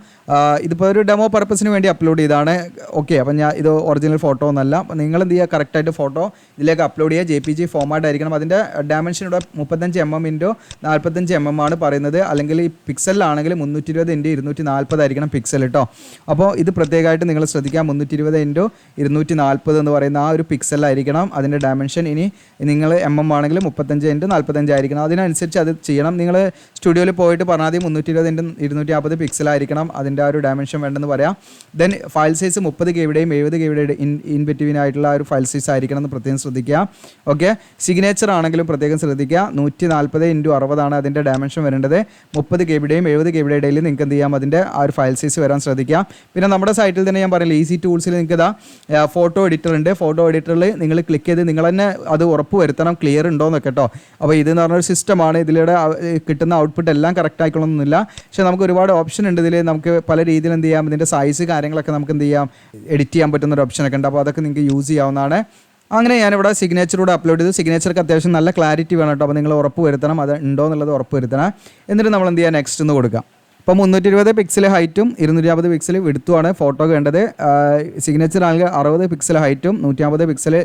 ഇതിപ്പോൾ ഒരു ഡെമോ പർപ്പസിന് വേണ്ടി അപ്ലോഡ് ചെയ്താണ്. ഓക്കെ, അപ്പോൾ ഞാൻ ഇത് ഒറിജിനൽ ഫോട്ടോ ഒന്നല്ല. അപ്പോൾ നിങ്ങൾ എന്ത് ചെയ്യുക, കറക്റ്റായിട്ട് ഫോട്ടോ ഇതിലേക്ക് അപ്ലോഡ് ചെയ്യുക. JPG ഫോർമാറ്റ് ആയിരിക്കണം. അതിൻ്റെ ഡയമെൻഷൻ ഇവിടെ 35 mm × 45 mm ആണ് പറയുന്നത്. അല്ലെങ്കിൽ ഈ പിക്സലിലാണെങ്കിൽ 320 × 240 ആയിരിക്കണം പിക്സൽ കേട്ടോ. അപ്പോൾ ഇത് പ്രത്യേകമായിട്ട് നിങ്ങൾ ശ്രദ്ധിക്കുക. 320 × 240 എന്ന് പറയുന്ന ആ ഒരു പിക്സലായിരിക്കണം അതിൻ്റെ ഡയമെൻഷൻ. ഇനി നിങ്ങൾ ആണെങ്കിൽ 35 × 45 ആയിരിക്കണം. അതിനനുസരിച്ച് അത് ചെയ്യണം. നിങ്ങൾ സ്റ്റുഡിയോയിൽ പോയിട്ട് പറഞ്ഞാൽ 320 × 240 പിക്സലായിരിക്കണം അതിൻ്റെ ആ ഒരു ഡയമെൻഷൻ വേണ്ടെന്ന് പറയാം. Then file size 30 KB 70 KB in between ആയിട്ടുള്ള ഒരു ഫയൽ സൈസ് ആയിരിക്കണം എന്ന് പ്രത്യേകം ശ്രദ്ധിക്കുക. ഓക്കെ, സിഗ്നേച്ചർ ആണെങ്കിലും പ്രത്യേകം ശ്രദ്ധിക്കുക. 140 × 60 ആണ് അതിൻ്റെ ഡയമെൻഷൻ വരേണ്ടത്. 30 KB 70 KB ഇടയിൽ നിങ്ങൾക്ക് എന്ത് ചെയ്യാം, അതിൻ്റെ ആ ഒരു ഫയൽ സൈസ് വരാൻ ശ്രദ്ധിക്കുക. പിന്നെ നമ്മുടെ സൈറ്റിൽ തന്നെ ഞാൻ പറയില്ല, ഈസി ടൂൾസിൽ നിങ്ങൾക്ക് ഇതാ ഫോട്ടോ എഡിറ്റർ ഉണ്ട്. ഫോട്ടോ എഡിറ്ററിൽ നിങ്ങൾ ക്ലിക്ക് ചെയ്ത് നിങ്ങൾ തന്നെ അത് ഉറപ്പ് വരുത്തണം ക്ലിയർ ഉണ്ടോ എന്നൊക്കെ കേട്ടോ. അപ്പോൾ ഇതെന്ന് പറഞ്ഞൊരു സിസ്റ്റമാണ്. ഇതിലൂടെ കിട്ടുന്ന ഔട്ട്പുട്ട് എല്ലാം കറക്റ്റ് ആയിക്കൊള്ളണമെന്നില്ല. പക്ഷേ നമുക്ക് ഒരുപാട് ഓപ്ഷൻ ഉണ്ട് ഇതിൽ. നമുക്ക് പല രീതിയിൽ എന്ത് ചെയ്യാം, ഇതിൻ്റെ സൈസ് കാര്യങ്ങളൊക്കെ നമുക്ക് എന്ത് ചെയ്യാം, എഡിറ്റ് ചെയ്യാൻ പറ്റുന്ന ഒരു ഓപ്ഷനൊക്കെ ഉണ്ട്. അപ്പോൾ അതൊക്കെ നിങ്ങൾക്ക് യൂസ് ചെയ്യാവുന്നതാണ്. അങ്ങനെ ഞാനിവിടെ സിഗ്നേച്ചറൂടെ അപ്ലോഡ് ചെയ്തു. സിഗ്നേച്ചർക്ക് അത്യാവശ്യം നല്ല ക്ലാരിറ്റി വേണം കേട്ടോ. അപ്പോൾ നിങ്ങൾ ഉറപ്പ് വരുത്തണം, അത് ഉണ്ടോ എന്നുള്ളത് ഉറപ്പ് വരുത്തണം. എന്നിട്ട് നമ്മൾ എന്ത് ചെയ്യുക, നെക്സ്റ്റ് എന്ന് കൊടുക്കാം. അപ്പോൾ 320 പിക്സൽ ഹൈറ്റും 250 പിക്സൽ വിടുത്തുമാണ് ഫോട്ടോ വേണ്ടത്. സിഗ്നേച്ചർ ആണെങ്കിൽ 60 പിക്സൽ ഹൈറ്റും 150 പിക്സൽ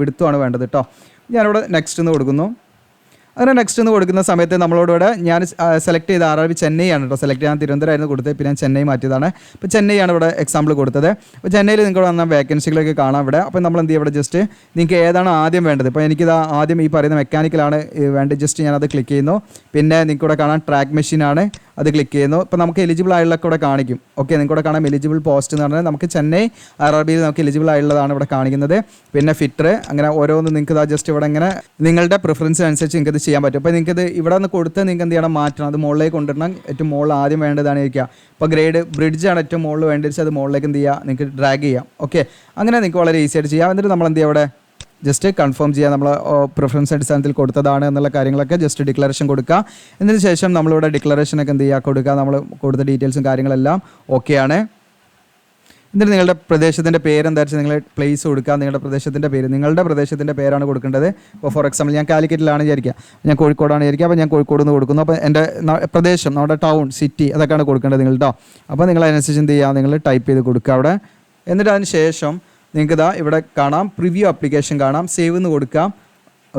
വിടുത്തുമാണ് വേണ്ടത് കേട്ടോ. ഞാനിവിടെ നെക്സ്റ്റ് എന്ന് കൊടുക്കുന്നു. അങ്ങനെ നെക്സ്റ്റ് എന്ന് കൊടുക്കുന്ന സമയത്ത് നമ്മളോടിവിടെ ഞാൻ സെലക്ട് ചെയ്ത RRB ചെന്നൈ ആണ് കേട്ടോ സെലക്ട് ചെയ്യാൻ. തിരുവനന്തപുരമായിരുന്നു കൊടുത്തത്, പിന്നെ ഞാൻ ചെന്നൈ മാറ്റിയതാണ്. അപ്പോൾ ചെന്നൈയാണ് ഇവിടെ എക്സാമ്പിൾ കൊടുത്തത്. അപ്പോൾ ചെന്നൈയിൽ നിങ്ങൾക്ക് വന്ന വേക്കൻസികളൊക്കെ കാണാം ഇവിടെ. അപ്പോൾ നമ്മൾ എന്ത് ചെയ്യും, ഇവിടെ ജസ്റ്റ് നിങ്ങൾക്ക് ഏതാണ് ആദ്യം വേണ്ടത്. ഇപ്പോൾ എനിക്കിത് ആദ്യം ഈ പറയുന്ന മെക്കാനിക്കലാണ് വേണ്ടത്. ജസ്റ്റ് ഞാനത് ക്ലിക്ക് ചെയ്യുന്നു. പിന്നെ നിങ്ങൾക്ക് ഇവിടെ കാണാം ട്രാക്ക് മെഷീനാണ്, അത് ക്ലിക്ക് ചെയ്യുന്നു. ഇപ്പോൾ നമുക്ക് എലിജിബിൾ ആയുള്ളതൊക്കെ ഇവിടെ കാണിക്കും. ഓക്കെ, നിങ്ങൾക്ക് ഇവിടെ കാണാം എലിജിബിൾ പോസ്റ്റ് എന്ന് പറഞ്ഞാൽ നമുക്ക് ചെന്നൈ RRBയിൽ നമുക്ക് എലിജിബിൾ ആയുള്ളതാണ് ഇവിടെ കാണിക്കുന്നത്. പിന്നെ ഫിറ്റർ, അങ്ങനെ ഓരോന്ന് നിങ്ങൾക്ക് ജസ്റ്റ് ഇവിടെ ഇങ്ങനെ നിങ്ങളുടെ പ്രിഫറൻസ് അനുസരിച്ച് നിങ്ങൾക്ക് ഇത് ചെയ്യാൻ പറ്റും. അപ്പോൾ നിങ്ങൾക്ക് ഇത് ഇവിടെ നിന്ന് കൊടുത്ത് നിങ്ങൾക്ക് എന്ത് ചെയ്യണം, മാറ്റണം. അത് മുകളിലേക്ക് കൊണ്ടുവരണം. ഏറ്റവും മുകളിൽ ആദ്യം വേണ്ടതാണ് ഇരിക്കുക. ഇപ്പോൾ ഗ്രേഡ് ബ്രിഡ്ജാണ് ഏറ്റവും മുകളിൽ വേണ്ടത്, അത് മുകളിലേക്ക് എന്ത് ചെയ്യുക, നിങ്ങൾക്ക് ഡ്രാഗ് ചെയ്യാം. ഓക്കെ, അങ്ങനെ നിങ്ങൾക്ക് വളരെ ഈസി ആയിട്ട് ചെയ്യാം. എന്നിട്ട് നമ്മൾ എന്ത് ചെയ്യുക, അവിടെ ജസ്റ്റ് കൺഫേം ചെയ്യുക, നമ്മൾ പ്രിഫറൻസ് അടിസ്ഥാനത്തിൽ കൊടുത്തതാണ് എന്നുള്ള കാര്യങ്ങളൊക്കെ ജസ്റ്റ് ഡിക്ലറേഷൻ കൊടുക്കുക. എന്നതിന് ശേഷം നമ്മളിവിടെ ഡിക്ലറേഷനൊക്കെ എന്ത് ചെയ്യുക, കൊടുക്കുക. നമ്മൾ കൊടുത്ത ഡീറ്റെയിൽസും കാര്യങ്ങളെല്ലാം ഓക്കെയാണ്. എന്നിട്ട് നിങ്ങളുടെ പ്രദേശത്തിൻ്റെ പേരെന്താ വെച്ചാൽ നിങ്ങൾ പ്ലേസ് കൊടുക്കുക. നിങ്ങളുടെ പ്രദേശത്തിൻ്റെ പേരാണ് കൊടുക്കേണ്ടത്. ഇപ്പോൾ ഫോർ എക്സാമ്പിൾ ഞാൻ കാലിക്കറ്റിലാണ് വിചാരിക്കുക, ഞാൻ കോഴിക്കോടാണ് വിചാരിക്കുക. അപ്പോൾ ഞാൻ കോഴിക്കോട് നിന്ന് കൊടുക്കുന്നു. അപ്പോൾ എൻ്റെ പ്രദേശം, നമ്മുടെ ടൗൺ, സിറ്റി അതൊക്കെയാണ് കൊടുക്കേണ്ടത് നിങ്ങൾ കേട്ടോ. അപ്പോൾ നിങ്ങൾ അതിനനുസരിച്ച് എന്ത് ചെയ്യുക, നിങ്ങൾ ടൈപ്പ് ചെയ്ത് കൊടുക്കുക അവിടെ. എന്നിട്ട് അതിന് ശേഷം നിങ്ങൾക്ക് ഇതാ ഇവിടെ കാണാം പ്രിവ്യൂ ആപ്ലിക്കേഷൻ കാണാം, സേവ് എന്ന് കൊടുക്കാം.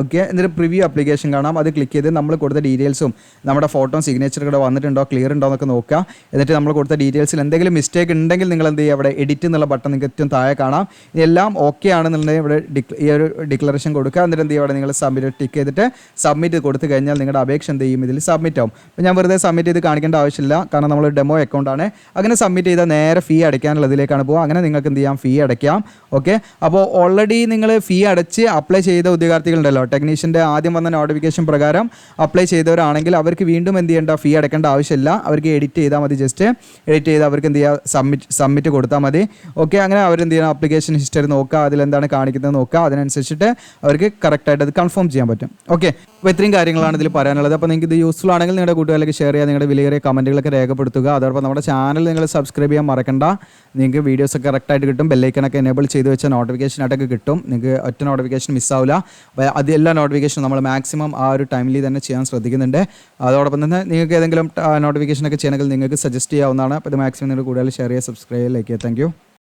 ഓക്കെ, എന്നിട്ട് പ്രിവ്യൂ ആപ്ലിക്കേഷൻ കാണാം, അത് ക്ലിക്ക് ചെയ്ത് നമ്മൾ കൊടുത്ത ഡീറ്റെയിൽസും നമ്മുടെ ഫോട്ടോ സിഗ്നേച്ചർ ഇവിടെ വന്നിട്ടുണ്ടോ, ക്ലിയർ ഉണ്ടോ എന്നൊക്കെ നോക്കുക. എന്നിട്ട് നമ്മൾ കൊടുത്ത ഡീറ്റെയിൽസിൽ എന്തെങ്കിലും മിസ്റ്റേക്ക് ഉണ്ടെങ്കിൽ നിങ്ങൾ എന്ത് ചെയ്യുക, അവിടെ എഡിറ്റ് എന്നുള്ള ബട്ടൺ നിങ്ങൾക്ക് ഏറ്റവും താഴെ കാണാം. ഇതെല്ലാം ഓക്കെ ആണെന്നുണ്ടെങ്കിൽ ഇവിടെ ഈ ഒരു ഡിക്ലറേഷൻ കൊടുക്കുക. എന്നിട്ട് എന്ത് ചെയ്യുക, അവിടെ നിങ്ങൾ സബ്മിറ്റ് ടിക്ക് ചെയ്തിട്ട് സബ്മിറ്റ് കൊടുത്തു കഴിഞ്ഞാൽ നിങ്ങളുടെ അപേക്ഷ എന്ത് ചെയ്യും, ഇതിൽ സബ്മിറ്റ് ആവും. അപ്പോൾ ഞാൻ വെറുതെ സബ്മിറ്റ് ചെയ്ത് കാണിക്കേണ്ട ആവശ്യമില്ല, കാരണം നമ്മൾ ഡെമോ അക്കൗണ്ടാണ്. അങ്ങനെ സബ്മിറ്റ് ചെയ്താൽ നേരെ ഫീ അടയ്ക്കാനുള്ളതിലേക്കാണ് പോകുക. അങ്ങനെ നിങ്ങൾക്ക് എന്ത് ചെയ്യാം, ഫീ അടയ്ക്കാം. ഓക്കെ, അപ്പോൾ ഓൾറെഡി നിങ്ങൾ ഫീ അടച്ച് അപ്ലൈ ചെയ്ത ഉദ്യോഗാർത്ഥികളുണ്ടല്ലോ, ടെക്നീഷ്യൻ്റെ ആദ്യം വന്ന നോട്ടിഫിക്കേഷൻ പ്രകാരം അപ്ലൈ ചെയ്തവരാണെങ്കിൽ അവർക്ക് വീണ്ടും എന്ത് ചെയ്യേണ്ട, ഫീ അടയ്ക്കേണ്ട ആവശ്യമില്ല. അവർക്ക് എഡിറ്റ് ചെയ്താൽ മതി, ജസ്റ്റ് എഡിറ്റ് ചെയ്ത് അവർക്ക് എന്ത് ചെയ്യുക, സബ്മിറ്റ് കൊടുത്താൽ മതി. ഓക്കെ, അങ്ങനെ അവരെന്ത് ചെയ്യണം, ആപ്ലിക്കേഷൻ ഹിസ്റ്ററി നോക്കുക, അതിലെന്താണ് കാണിക്കുന്നത് നോക്കുക, അതിനനുസരിച്ചിട്ട് അവർക്ക് കറക്റ്റായിട്ട് അത് കൺഫേം ചെയ്യാൻ പറ്റും. ഓക്കെ, അപ്പോൾ ഇത്രയും കാര്യങ്ങളാണ് ഇതിൽ പറയാനുള്ളത്. അപ്പോൾ നിങ്ങൾക്ക് ഇത് യൂസ്ഫുൾ ആണെങ്കിൽ നിങ്ങളുടെ കൂട്ടുകാരിലേക്ക് ഷെയർ ചെയ്യുക, നിങ്ങളുടെ വിലയേറിയ കമൻറ്റുകളൊക്കെ രേഖപ്പെടുത്തുക. അതോടൊപ്പം നമ്മുടെ ചാനൽ നിങ്ങൾ സബ്സ്ക്രൈബ് ചെയ്യാൻ മറക്കണ്ട. നിങ്ങൾക്ക് വീഡിയോസൊക്കെ കറക്റ്റായിട്ട് കിട്ടും. ബെല്ലൈക്കനൊക്കെ എനേബിൾ ചെയ്ത് വെച്ചാൽ നോട്ടിഫിക്കേഷനായിട്ടൊക്കെ കിട്ടും. നിങ്ങൾക്ക് ഒറ്റ നോട്ടിഫിക്കേഷൻ മിസ്സാവില്ല. അപ്പോൾ അത് എല്ലാ നോട്ടിഫിക്കേഷനും നമ്മൾ മാക്സിമം ആ ഒരു ടൈമിൽ തന്നെ ചെയ്യാൻ ശ്രദ്ധിക്കുന്നുണ്ട്. അതോടൊപ്പം തന്നെ നിങ്ങൾക്ക് ഏതെങ്കിലും നോട്ടിഫിക്കേഷനൊക്കെ ചെയ്യണമെങ്കിൽ നിങ്ങൾക്ക് സജസ്റ്റ് ചെയ്യാവുന്നതാണ്. അപ്പോൾ ഇത് മാക്സിമം നിങ്ങൾ കൂടുതൽ ഷെയർ ചെയ്യുക, സബ്സ്ക്രൈബ് ചെയ്യുക, ലൈക്ക് ചെയ്യുക. Thank you.